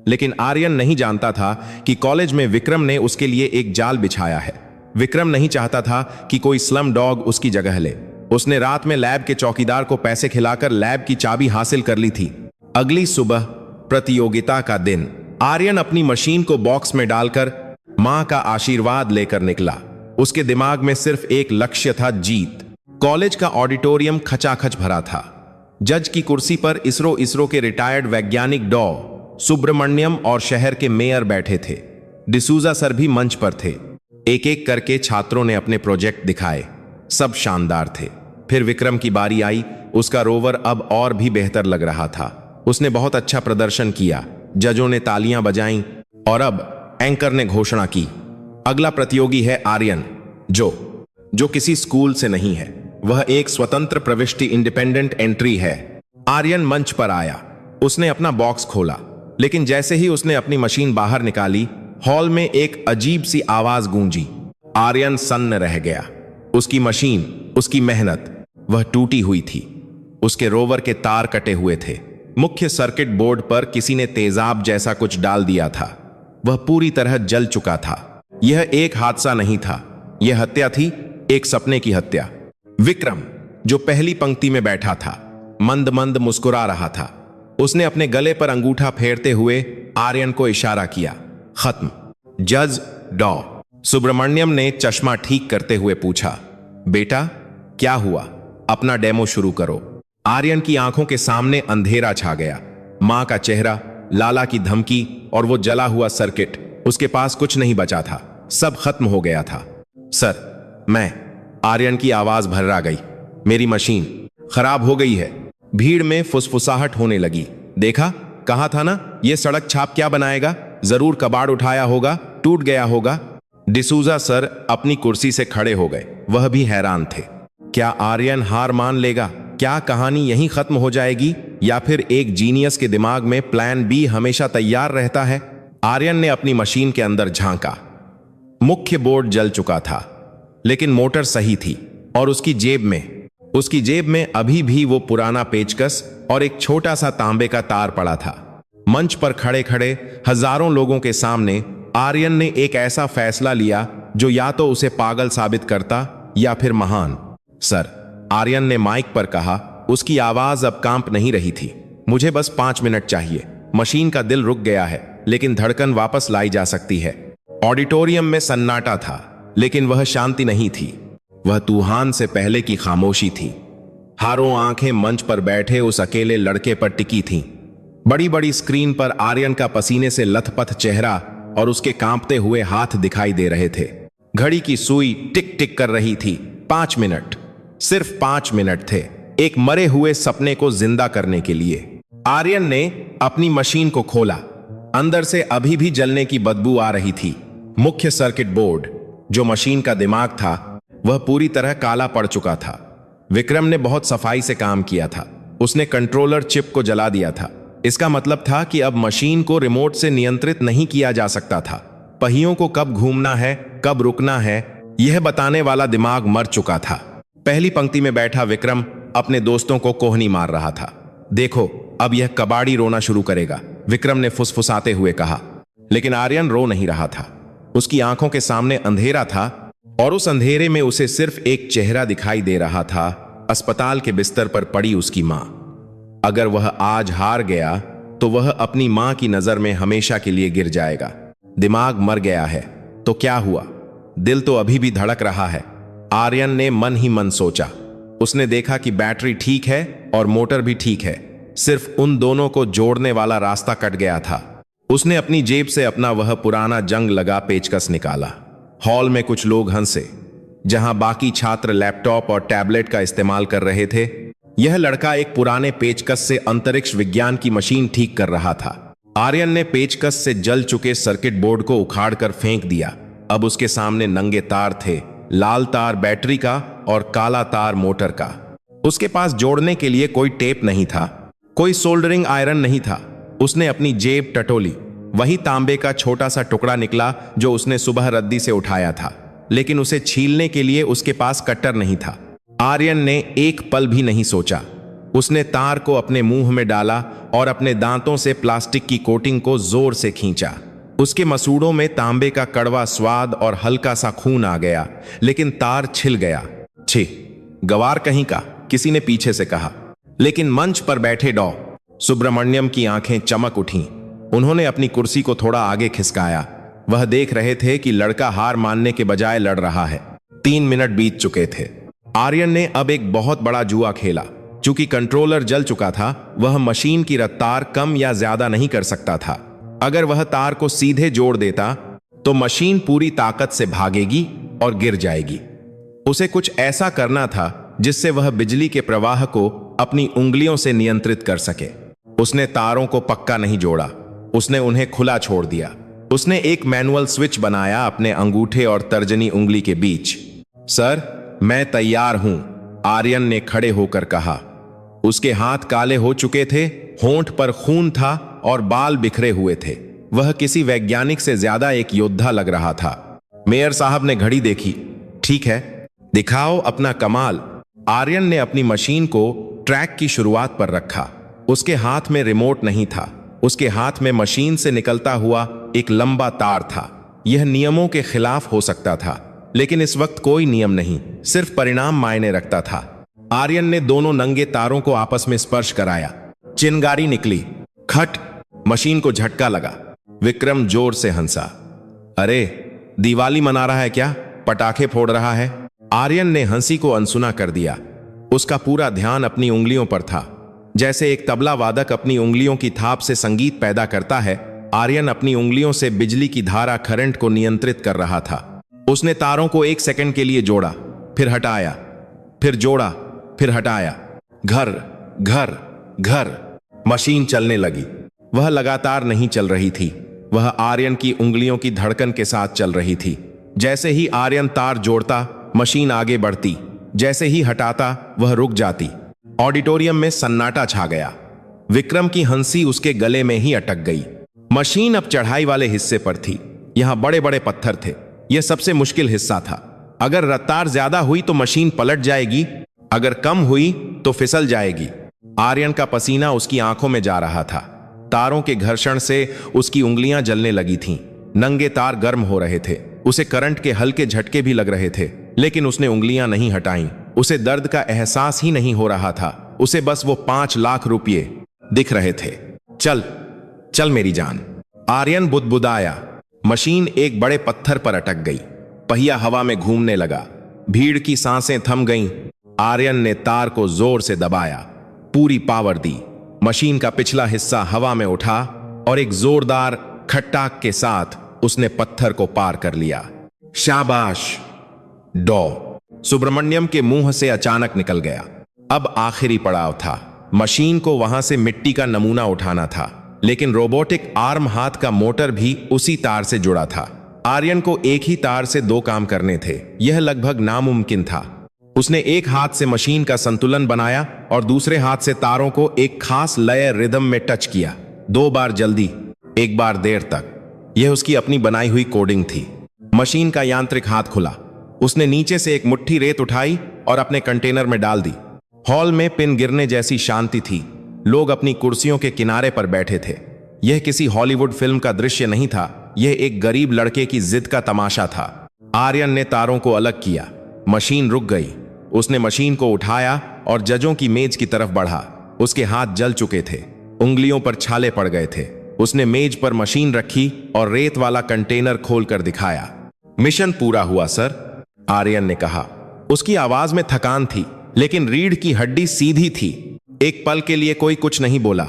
लेकिन आर्यन नहीं जानता था कि कॉलेज में विक्रम ने उसके लिए एक जाल बिछाया है। विक्रम नहीं चाहता था कि कोई स्लम डॉग उसकी जगह ले। उसने रात में लैब के चौकीदार को पैसे खिलाकर लैब की चाबी हासिल कर ली थी। अगली सुबह प्रतियोगिता का दिन। आर्यन अपनी मशीन को बॉक्स में डालकर मां का आशीर्वाद लेकर निकला। उसके दिमाग में सिर्फ एक लक्ष्य था, जीत। कॉलेज का ऑडिटोरियम खचाखच भरा था। जज की कुर्सी पर इसरो के रिटायर्ड वैज्ञानिक डॉ सुब्रमण्यम और शहर के मेयर बैठे थे। डिसूजा सर भी मंच पर थे। एक एक करके छात्रों ने अपने प्रोजेक्ट दिखाए। सब शानदार थे। फिर विक्रम की बारी आई। उसका रोवर अब और भी बेहतर लग रहा था। उसने बहुत अच्छा प्रदर्शन किया। जजों ने तालियां बजाईं और अब एंकर ने घोषणा की, अगला प्रतियोगी है आर्यन, जो किसी स्कूल से नहीं है। वह एक स्वतंत्र प्रविष्टि, इंडिपेंडेंट एंट्री है। आर्यन मंच पर आया। उसने अपना बॉक्स खोला, लेकिन जैसे ही उसने अपनी मशीन बाहर निकाली, हॉल में एक अजीब सी आवाज गूंजी। आर्यन सन्न रह गया। उसकी मशीन, उसकी मेहनत, वह टूटी हुई थी। उसके रोवर के तार कटे हुए थे। मुख्य सर्किट बोर्ड पर किसी ने तेजाब जैसा कुछ डाल दिया था। वह पूरी तरह जल चुका था। यह एक हादसा नहीं था, यह हत्या थी, एक सपने की हत्या। विक्रम, जो पहली पंक्ति में बैठा था, मंद मंद मुस्कुरा रहा था। उसने अपने गले पर अंगूठा फेरते हुए आर्यन को इशारा किया। खत्म। जज डॉ सुब्रमण्यम ने चश्मा ठीक करते हुए पूछा, बेटा क्या हुआ? अपना डेमो शुरू करो। आर्यन की आंखों के सामने अंधेरा छा गया। मां का चेहरा, लाला की धमकी और वो जला हुआ सर्किट। उसके पास कुछ नहीं बचा था। सब खत्म हो गया था। सर, मैं, आर्यन की आवाज भर्रा गई, मेरी मशीन खराब हो गई है। भीड़ में फुसफुसाहट होने लगी। देखा, कहा था ना, यह सड़क छाप क्या बनाएगा? जरूर कबाड़ उठाया होगा, टूट गया होगा। डिसूजा सर अपनी कुर्सी से खड़े हो गए। वह भी हैरान थे। क्या आर्यन हार मान लेगा? क्या कहानी यहीं खत्म हो जाएगी, या फिर एक जीनियस के दिमाग में प्लान बी हमेशा तैयार रहता है? आर्यन ने अपनी मशीन के अंदर झांका। मुख्य बोर्ड जल चुका था, लेकिन मोटर सही थी और उसकी जेब में अभी भी वो पुराना पेचकस और एक छोटा सा तांबे का तार पड़ा था। मंच पर खड़े खड़े हजारों लोगों के सामने आर्यन ने एक ऐसा फैसला लिया जो या तो उसे पागल साबित करता या फिर महान। सर, आर्यन ने माइक पर कहा। उसकी आवाज अब कांप नहीं रही थी। मुझे बस 5 मिनट चाहिए। मशीन का दिल रुक गया है, लेकिन धड़कन वापस लाई जा सकती है। ऑडिटोरियम में सन्नाटा था, लेकिन वह शांति नहीं थी। वह तूफान से पहले की खामोशी थी। हारों आंखें मंच पर बैठे उस अकेले लड़के पर टिकी थीं। बड़ी बड़ी स्क्रीन पर आर्यन का पसीने से लथपथ चेहरा और उसके कांपते हुए हाथ दिखाई दे रहे थे। घड़ी की सुई टिक टिक कर रही थी। 5 मिनट, सिर्फ 5 मिनट थे। एक मरे हुए सपने को जिंदा करने के लिए। आर्यन ने अपनी मशीन को खोला। अंदर से अभी भी जलने की बदबू आ रही थी। मुख्य सर्किट बोर्ड, जो मशीन का दिमाग था, वह पूरी तरह काला पड़ चुका था। विक्रम ने बहुत सफाई से काम किया था। उसने कंट्रोलर चिप को जला दिया था। इसका मतलब था कि अब मशीन को रिमोट से नियंत्रित नहीं किया जा सकता था। पहियों को कब घूमना है, कब रुकना है, यह बताने वाला दिमाग मर चुका था। पहली पंक्ति में बैठा विक्रम अपने दोस्तों को कोहनी मार रहा था। देखो, अब यह कबाड़ी रोना शुरू करेगा, विक्रम ने फुसफुसाते हुए कहा। लेकिन आर्यन रो नहीं रहा था। उसकी आंखों के सामने अंधेरा था और उस अंधेरे में उसे सिर्फ एक चेहरा दिखाई दे रहा था, अस्पताल के बिस्तर पर पड़ी उसकी मां। अगर वह आज हार गया तो वह अपनी मां की नजर में हमेशा के लिए गिर जाएगा। दिमाग मर गया है तो क्या हुआ, दिल तो अभी भी धड़क रहा है। आर्यन ने मन ही मन सोचा। उसने देखा कि बैटरी ठीक है और मोटर भी ठीक है, सिर्फ उन दोनों को जोड़ने वाला रास्ता कट गया था। उसने अपनी जेब से अपना वह पुराना जंग लगा पेचकस निकाला। हॉल में कुछ लोग हंसे। जहां बाकी छात्र लैपटॉप और टैबलेट का इस्तेमाल कर रहे थे, यह लड़का एक पुराने पेचकस से अंतरिक्ष विज्ञान की मशीन ठीक कर रहा था। आर्यन ने पेचकस से जल चुके सर्किट बोर्ड को उखाड़कर फेंक दिया। अब उसके सामने नंगे तार थे, लाल तार बैटरी का और काला तार मोटर का। उसके पास जोड़ने के लिए कोई टेप नहीं था, कोई सोल्डरिंग आयरन नहीं था। उसने अपनी जेब टटोली। वही तांबे का छोटा सा टुकड़ा निकला जो उसने सुबह रद्दी से उठाया था, लेकिन उसे छीलने के लिए उसके पास कटर नहीं था। आर्यन ने एक पल भी नहीं सोचा। उसने तार को अपने मुंह में डाला और अपने दांतों से प्लास्टिक की कोटिंग को जोर से खींचा। उसके मसूड़ों में तांबे का कड़वा स्वाद और हल्का सा खून आ गया, लेकिन तार छिल गया। छी, गवार कहीं का, किसी ने पीछे से कहा। लेकिन मंच पर बैठे डॉ सुब्रमण्यम की आंखें चमक उठीं। उन्होंने अपनी कुर्सी को थोड़ा आगे खिसकाया। वह देख रहे थे कि लड़का हार मानने के बजाय लड़ रहा है। 3 मिनट बीत चुके थे। आर्यन ने अब एक बहुत बड़ा जुआ खेला। चूंकि कंट्रोलर जल चुका था, वह मशीन की रफ्तार कम या ज्यादा नहीं कर सकता था। अगर वह तार को सीधे जोड़ देता तो मशीन पूरी ताकत से भागेगी और गिर जाएगी। उसे कुछ ऐसा करना था जिससे वह बिजली के प्रवाह को अपनी उंगलियों से नियंत्रित कर सके। उसने तारों को पक्का नहीं जोड़ा, उसने उन्हें खुला छोड़ दिया। उसने एक मैनुअल स्विच बनाया अपने अंगूठे और तर्जनी उंगली के बीच। सर, मैं तैयार हूं, आर्यन ने खड़े होकर कहा। उसके हाथ काले हो चुके थे, होंठ पर खून था और बाल बिखरे हुए थे। वह किसी वैज्ञानिक से ज्यादा एक योद्धा लग रहा था। मेयर साहब ने घड़ी देखी। ठीक है, दिखाओ अपना कमाल। आर्यन ने अपनी मशीन को ट्रैक की शुरुआत पर रखा। उसके हाथ में रिमोट नहीं था, उसके हाथ में मशीन से निकलता हुआ एक लंबा तार था। यह नियमों के खिलाफ हो सकता था, लेकिन इस वक्त कोई नियम नहीं, सिर्फ परिणाम मायने रखता था। आर्यन ने दोनों नंगे तारों को आपस में स्पर्श कराया। चिंगारी निकली। खट, मशीन को झटका लगा। विक्रम जोर से हंसा। अरे, दिवाली मना रहा है क्या? पटाखे फोड़ रहा है? आर्यन ने हंसी को अनसुना कर दिया। उसका पूरा ध्यान अपनी उंगलियों पर था। जैसे एक तबला वादक अपनी उंगलियों की थाप से संगीत पैदा करता है, आर्यन अपनी उंगलियों से बिजली की धारा करंट को नियंत्रित कर रहा था। उसने तारों को 1 सेकंड के लिए जोड़ा, फिर हटाया, फिर जोड़ा, फिर हटाया। घर घर घर। मशीन चलने लगी। वह लगातार नहीं चल रही थी, वह आर्यन की उंगलियों की धड़कन के साथ चल रही थी। जैसे ही आर्यन तार जोड़ता, मशीन आगे बढ़ती। जैसे ही हटाता, वह रुक जाती। ऑडिटोरियम में सन्नाटा छा गया। विक्रम की हंसी उसके गले में ही अटक गई। मशीन अब चढ़ाई वाले हिस्से पर थी। यहां बड़े बड़े पत्थर थे। यह सबसे मुश्किल हिस्सा था। अगर रफ्तार ज्यादा हुई तो मशीन पलट जाएगी, अगर कम हुई तो फिसल जाएगी। आर्यन का पसीना उसकी आंखों में जा रहा था। तारों के घर्षण से उसकी उंगलियां जलने लगी थीं। नंगे तार गर्म हो रहे थे। उसे करंट के हल्के झटके भी लग रहे थे, लेकिन उसने उंगलियां नहीं हटाईं। उसे दर्द का एहसास ही नहीं हो रहा था। उसे बस वो 5 लाख रुपये दिख रहे थे। चल चल मेरी जान, आर्यन बुदबुदाया। मशीन एक बड़े पत्थर पर अटक गई। पहिया हवा में घूमने लगा। भीड़ की सांसें थम गईं। आर्यन ने तार को जोर से दबाया, पूरी पावर दी। मशीन का पिछला हिस्सा हवा में उठा और एक जोरदार खट्टाक के साथ उसने पत्थर को पार कर लिया। शाबाश, डॉ सुब्रमण्यम के मुंह से अचानक निकल गया। अब आखिरी पड़ाव था। मशीन को वहां से मिट्टी का नमूना उठाना था, लेकिन रोबोटिक आर्म हाथ का मोटर भी उसी तार से जुड़ा था। आर्यन को एक ही तार से दो काम करने थे। यह लगभग नामुमकिन था। उसने एक हाथ से मशीन का संतुलन बनाया और दूसरे हाथ से तारों को एक खास लय रिदम में टच किया। 2 बार जल्दी, 1 बार देर तक। यह उसकी अपनी बनाई हुई कोडिंग थी। मशीन का यांत्रिक हाथ खुला। उसने नीचे से एक मुट्ठी रेत उठाई और अपने कंटेनर में डाल दी। हॉल में पिन गिरने जैसी शांति थी। लोग अपनी कुर्सियों के किनारे पर बैठे थे। यह किसी हॉलीवुड फिल्म का दृश्य नहीं था, यह एक गरीब लड़के की जिद का तमाशा था। आर्यन ने तारों को अलग किया। मशीन रुक गई। उसने मशीन को उठाया और जजों की मेज की तरफ बढ़ा। उसके हाथ जल चुके थे, उंगलियों पर छाले पड़ गए थे। उसने मेज पर मशीन रखी और रेत वाला कंटेनर खोलकर दिखाया। मिशन पूरा हुआ सर, आर्यन ने कहा। उसकी आवाज में थकान थी, लेकिन रीढ़ की हड्डी सीधी थी। एक पल के लिए कोई कुछ नहीं बोला।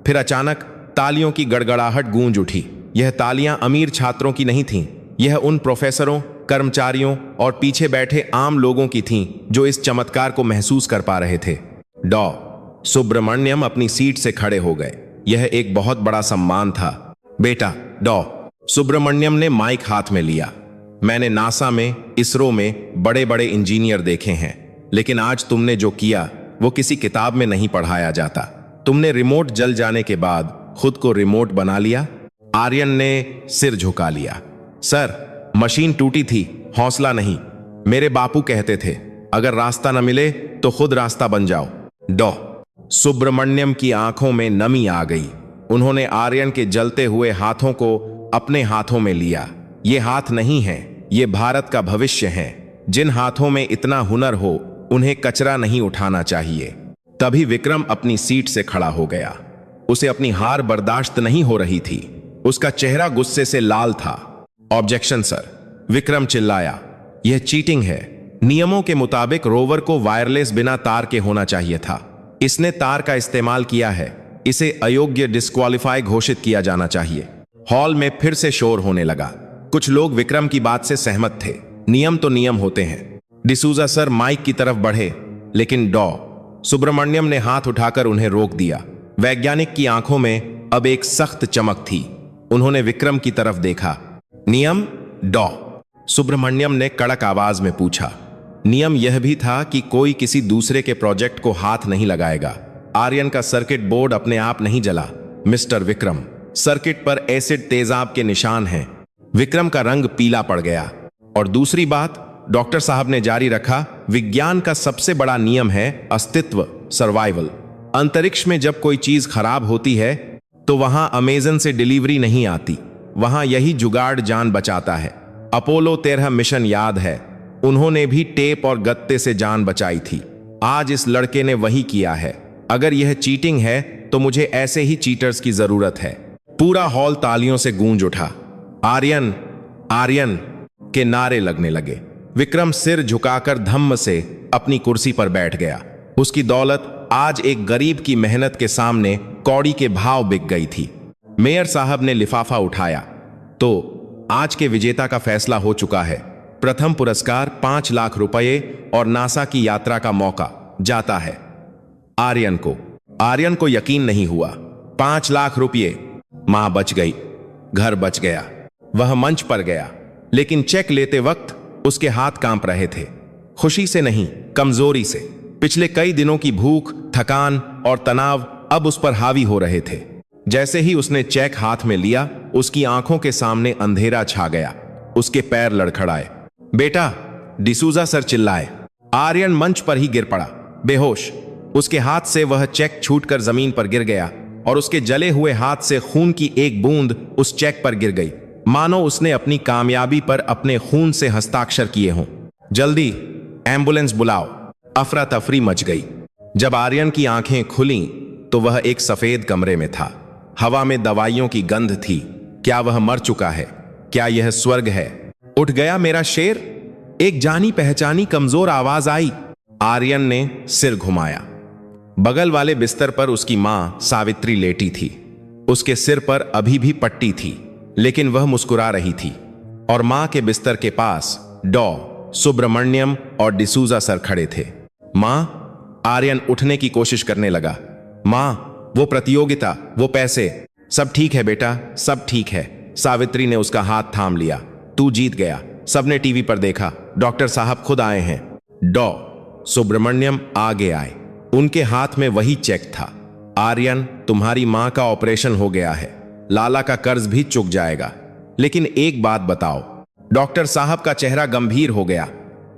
फिर अचानक तालियों की गड़गड़ाहट गूंज उठी। यह तालियां अमीर छात्रों की नहीं थीं। यह उन प्रोफेसरों, कर्मचारियों और पीछे बैठे आम लोगों की थीं जो इस चमत्कार को महसूस कर पा रहे थे। डॉ. सुब्रमण्यम अपनी सीट से खड़े हो गए। यह एक बहुत बड़ा सम्मान था। बेटा, डॉ. सुब्रमण्यम ने माइक हाथ में लिया। मैंने नासा में, इसरो में बड़े बड़े इंजीनियर देखे हैं, लेकिन आज तुमने जो किया वो किसी किताब में नहीं पढ़ाया जाता। तुमने रिमोट जल जाने के बाद खुद को रिमोट बना लिया। आर्यन ने सिर झुका लिया। सर, मशीन टूटी थी, हौसला नहीं। मेरे बापू कहते थे, अगर रास्ता न मिले तो खुद रास्ता बन जाओ। डॉ. सुब्रमण्यम की आंखों में नमी आ गई। उन्होंने आर्यन के जलते हुए हाथों को अपने हाथों में लिया। ये हाथ नहीं हैं, ये भारत का भविष्य हैं। जिन हाथों में इतना हुनर हो, उन्हें कचरा नहीं उठाना चाहिए। तभी विक्रम अपनी सीट से खड़ा हो गया। उसे अपनी हार बर्दाश्त नहीं हो रही थी। उसका चेहरा गुस्से से लाल था। ऑब्जेक्शन सर, विक्रम चिल्लाया। यह चीटिंग है। नियमों के मुताबिक रोवर को वायरलेस बिना तार के होना चाहिए था। इसने तार का इस्तेमाल किया है। इसे अयोग्य, डिस्क्वालीफाई घोषित किया जाना चाहिए। हॉल में फिर से शोर होने लगा। कुछ लोग विक्रम की बात से सहमत थे। नियम तो नियम होते हैं। डिसूजा सर माइक की तरफ बढ़े, लेकिन डॉ. सुब्रमण्यम ने हाथ उठाकर उन्हें रोक दिया। वैज्ञानिक की आंखों में अब एक सख्त चमक थी। उन्होंने विक्रम की तरफ देखा। नियम, डॉ. सुब्रमण्यम ने कड़क आवाज में पूछा। नियम यह भी था कि कोई किसी दूसरे के प्रोजेक्ट को हाथ नहीं लगाएगा। आर्यन का सर्किट बोर्ड अपने आप नहीं जला। मिस्टर विक्रम, सर्किट पर एसिड तेजाब के निशान हैं। विक्रम का रंग पीला पड़ गया। और दूसरी बात, डॉक्टर साहब ने जारी रखा, विज्ञान का सबसे बड़ा नियम है अस्तित्व, सर्वाइवल। अंतरिक्ष में जब कोई चीज खराब होती है तो वहां अमेजन से डिलीवरी नहीं आती। वहां यही जुगाड़ जान बचाता है। अपोलो 13 मिशन याद है, उन्होंने भी टेप और गत्ते से जान बचाई थी। आज इस लड़के ने वही किया है। अगर यह चीटिंग है तो मुझे ऐसे ही चीटर्स की जरूरत है। पूरा हॉल तालियों से गूंज उठा। आर्यन, आर्यन के नारे लगने लगे। विक्रम सिर झुकाकर धम्म से अपनी कुर्सी पर बैठ गया। उसकी दौलत आज एक गरीब की मेहनत के सामने कौड़ी के भाव बिक गई थी। मेयर साहब ने लिफाफा उठाया। तो आज के विजेता का फैसला हो चुका है। प्रथम पुरस्कार 5 लाख रुपए और नासा की यात्रा का मौका जाता है आर्यन को। आर्यन को यकीन नहीं हुआ। 5 लाख रुपये। मां बच गई, घर बच गया। वह मंच पर गया, लेकिन चेक लेते वक्त उसके हाथ कांप रहे थे। खुशी से नहीं, कमजोरी से। पिछले कई दिनों की भूख, थकान और तनाव अब उस पर हावी हो रहे थे। जैसे ही उसने चेक हाथ में लिया, उसकी आंखों के सामने अंधेरा छा गया। उसके पैर लड़खड़ाए। बेटा, डिसूजा सर चिल्लाए। आर्यन मंच पर ही गिर पड़ा, बेहोश। उसके हाथ से वह चेक छूटकर जमीन पर गिर गया और उसके जले हुए हाथ से खून की एक बूंद उस चेक पर गिर गई, मानो उसने अपनी कामयाबी पर अपने खून से हस्ताक्षर किए हों। जल्दी एम्बुलेंस बुलाओ। अफरा तफरी मच गई। जब आर्यन की आंखें खुलीं तो वह एक सफेद कमरे में था। हवा में दवाइयों की गंध थी। क्या वह मर चुका है? क्या यह स्वर्ग है? उठ गया मेरा शेर, एक जानी पहचानी कमजोर आवाज आई। आर्यन ने सिर घुमाया। बगल वाले बिस्तर पर उसकी मां सावित्री लेटी थी। उसके सिर पर अभी भी पट्टी थी, लेकिन वह मुस्कुरा रही थी। और मां के बिस्तर के पास डॉ. सुब्रमण्यम और डिसूजा सर खड़े थे। मां, आर्यन उठने की कोशिश करने लगा। मां, वो प्रतियोगिता, वो पैसे, सब ठीक है बेटा, सब ठीक है। सावित्री ने उसका हाथ थाम लिया। तू जीत गया। सबने टीवी पर देखा, डॉक्टर साहब खुद आए हैं। डॉ सुब्रमण्यम आगे आए। उनके हाथ में वही चेक था। आर्यन, तुम्हारी मां का ऑपरेशन हो गया है, लाला का कर्ज भी चुक जाएगा। लेकिन एक बात बताओ। डॉक्टर साहब का चेहरा गंभीर हो गया।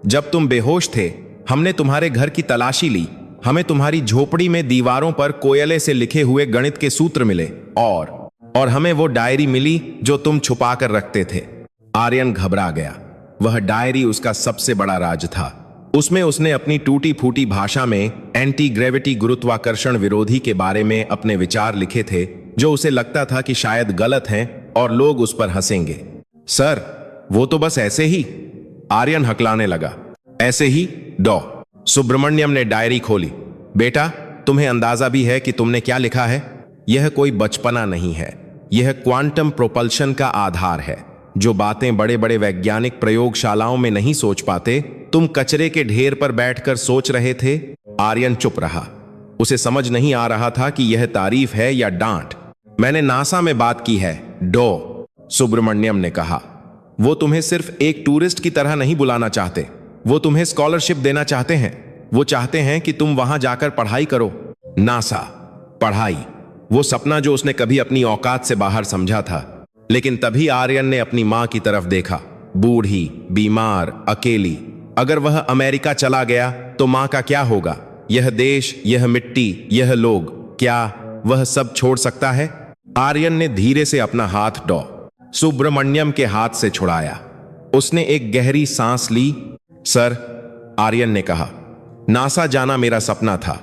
जब तुम बेहोश थे, हमने तुम्हारे घर की तलाशी ली। हमें तुम्हारी झोपड़ी में दीवारों पर कोयले से लिखे हुए गणित के सूत्र मिले और हमें वो डायरी मिली जो तुम छुपा कर रखते थे। आर्यन घबरा गया। वह डायरी उसका सबसे बड़ा राज था। उसमें उसने अपनी टूटी फूटी भाषा में एंटी ग्रेविटी गुरुत्वाकर्षण विरोधी के बारे में अपने विचार लिखे थे, जो उसे लगता था कि शायद गलत हैं और लोग उस पर हंसेंगे। सर, वो तो बस ऐसे ही, आर्यन हकलाने लगा। ऐसे ही? डॉ सुब्रमण्यम ने डायरी खोली। बेटा, तुम्हें अंदाजा भी है कि तुमने क्या लिखा है? यह कोई बचपना नहीं है, यह क्वांटम प्रोपल्शन का आधार है। जो बातें बड़े बड़े वैज्ञानिक प्रयोगशालाओं में नहीं सोच पाते, तुम कचरे के ढेर पर बैठकर सोच रहे थे। आर्यन चुप रहा। उसे समझ नहीं आ रहा था कि यह तारीफ है या डांट। मैंने नासा में बात की है, डॉ सुब्रमण्यम ने कहा। वो तुम्हें सिर्फ एक टूरिस्ट की तरह नहीं बुलाना चाहते, वो तुम्हें स्कॉलरशिप देना चाहते हैं। वो चाहते हैं कि तुम वहां जाकर पढ़ाई करो। नासा, पढ़ाई, वो सपना जो उसने कभी अपनी औकात से बाहर समझा था। लेकिन तभी आर्यन ने अपनी मां की तरफ देखा। बूढ़ी, बीमार, अकेली। अगर वह अमेरिका चला गया तो मां का क्या होगा? यह देश, यह मिट्टी, यह लोग, क्या वह सब छोड़ सकता है? आर्यन ने धीरे से अपना हाथ डॉ सुब्रमण्यम के हाथ से छुड़ाया। उसने एक गहरी सांस ली। सर, आर्यन ने कहा, नासा जाना मेरा सपना था,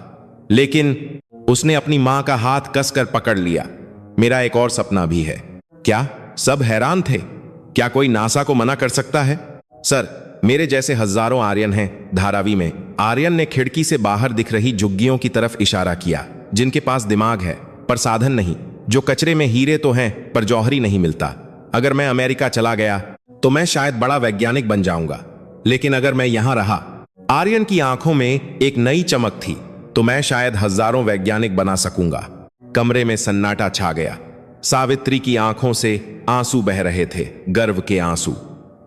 लेकिन उसने अपनी मां का हाथ कसकर पकड़ लिया। मेरा एक और सपना भी है। क्या? सब हैरान थे। क्या कोई नासा को मना कर सकता है? सर, मेरे जैसे हजारों आर्यन हैं धारावी में। आर्यन ने खिड़की से बाहर दिख रही झुग्गियों की तरफ इशारा किया, जिनके पास दिमाग है पर साधन नहीं, जो कचरे में हीरे तो हैं पर जौहरी नहीं मिलता। अगर मैं अमेरिका चला गया तो मैं शायद बड़ा वैज्ञानिक बन जाऊंगा, लेकिन अगर मैं यहां रहा, आर्यन की आंखों में एक नई चमक थी, तो मैं शायद हजारों वैज्ञानिक बना सकूंगा। कमरे में सन्नाटा छा गया। सावित्री की आंखों से आंसू बह रहे थे, गर्व के आंसू।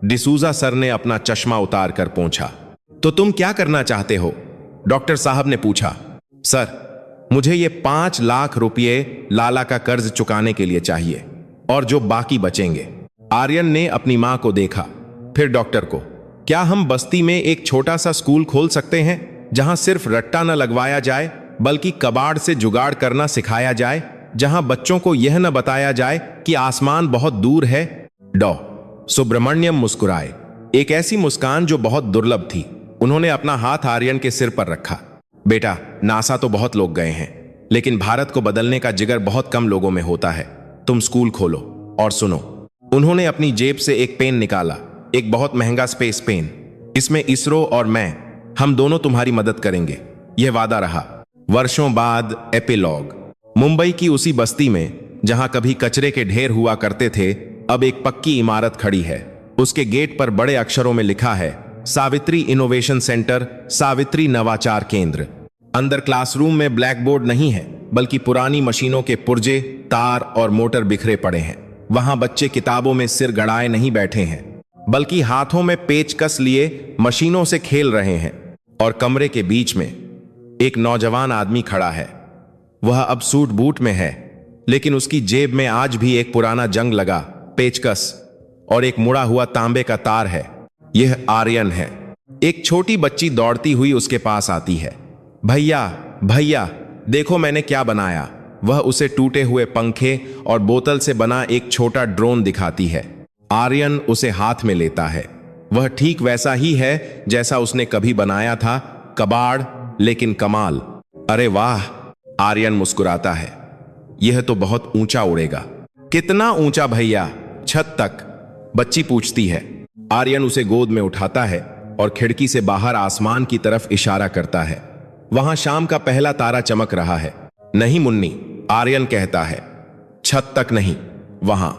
डिसूजा सर ने अपना चश्मा उतार कर पूछा, तो तुम क्या करना चाहते हो? डॉक्टर साहब ने पूछा। सर, मुझे ये 5 लाख रुपये लाला का कर्ज चुकाने के लिए चाहिए, और जो बाकी बचेंगे। आर्यन ने अपनी मां को देखा, फिर डॉक्टर को। क्या हम बस्ती में एक छोटा सा स्कूल खोल सकते हैं, जहां सिर्फ रट्टा न लगवाया जाए बल्कि कबाड़ से जुगाड़ करना सिखाया जाए, जहां बच्चों को यह न बताया जाए कि आसमान बहुत दूर है? डॉ सुब्रमण्यम मुस्कुराए, एक ऐसी मुस्कान जो बहुत दुर्लभ थी। उन्होंने अपना हाथ आर्यन के सिर पर रखा। बेटा, नासा तो बहुत लोग गए हैं, लेकिन भारत को बदलने का जिगर बहुत कम लोगों में होता है। तुम स्कूल खोलो और सुनो। उन्होंने अपनी जेब से एक पेन निकाला, एक बहुत महंगा स्पेस पेन। इसमें इसरो और मैं, हम दोनों तुम्हारी मदद करेंगे, यह वादा रहा। वर्षों बाद एपिलॉग। मुंबई की उसी बस्ती में जहां कभी कचरे के ढेर हुआ करते थे, अब एक पक्की इमारत खड़ी है। उसके गेट पर बड़े अक्षरों में लिखा है, सावित्री इनोवेशन सेंटर, सावित्री नवाचार केंद्र। अंदर क्लासरूम में ब्लैक बोर्ड नहीं है, बल्कि पुरानी मशीनों के पुर्जे, तार और मोटर बिखरे पड़े हैं। वहां बच्चे किताबों में सिर गड़ाए नहीं बैठे हैं, बल्कि हाथों में पेचकस लिए मशीनों से खेल रहे हैं। और कमरे के बीच में एक नौजवान आदमी खड़ा है। वह अब सूट बूट में है, लेकिन उसकी जेब में आज भी एक पुराना जंग लगा पेचकस और एक मुड़ा हुआ तांबे का तार है। यह आर्यन है। एक छोटी बच्ची दौड़ती हुई उसके पास आती है। भैया, भैया, देखो मैंने क्या बनाया। वह उसे टूटे हुए पंखे और बोतल से बना एक छोटा ड्रोन दिखाती है। आर्यन उसे हाथ में लेता है। वह ठीक वैसा ही है जैसा उसने कभी बनाया था, कबाड़ लेकिन कमाल। अरे वाह, आर्यन मुस्कुराता है। यह तो बहुत ऊंचा उड़ेगा। कितना ऊंचा भैया? छत तक, बच्ची पूछती है। आर्यन उसे गोद में उठाता है और खिड़की से बाहर आसमान की तरफ इशारा करता है। वहां शाम का पहला तारा चमक रहा है। नहीं मुन्नी, आर्यन कहता है, छत तक नहीं, वहां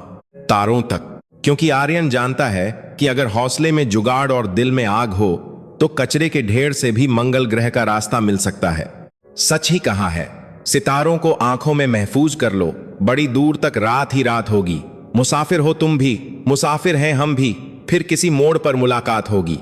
तारों तक। क्योंकि आर्यन जानता है कि अगर हौसले में जुगाड़ और दिल में आग हो तो कचरे के ढेर से भी मंगल ग्रह का रास्ता मिल सकता है। सच ही कहा है, सितारों को आंखों में महफूज कर लो, बड़ी दूर तक रात ही रात होगी। मुसाफिर हो तुम भी, मुसाफिर हैं हम भी, फिर किसी मोड़ पर मुलाकात होगी।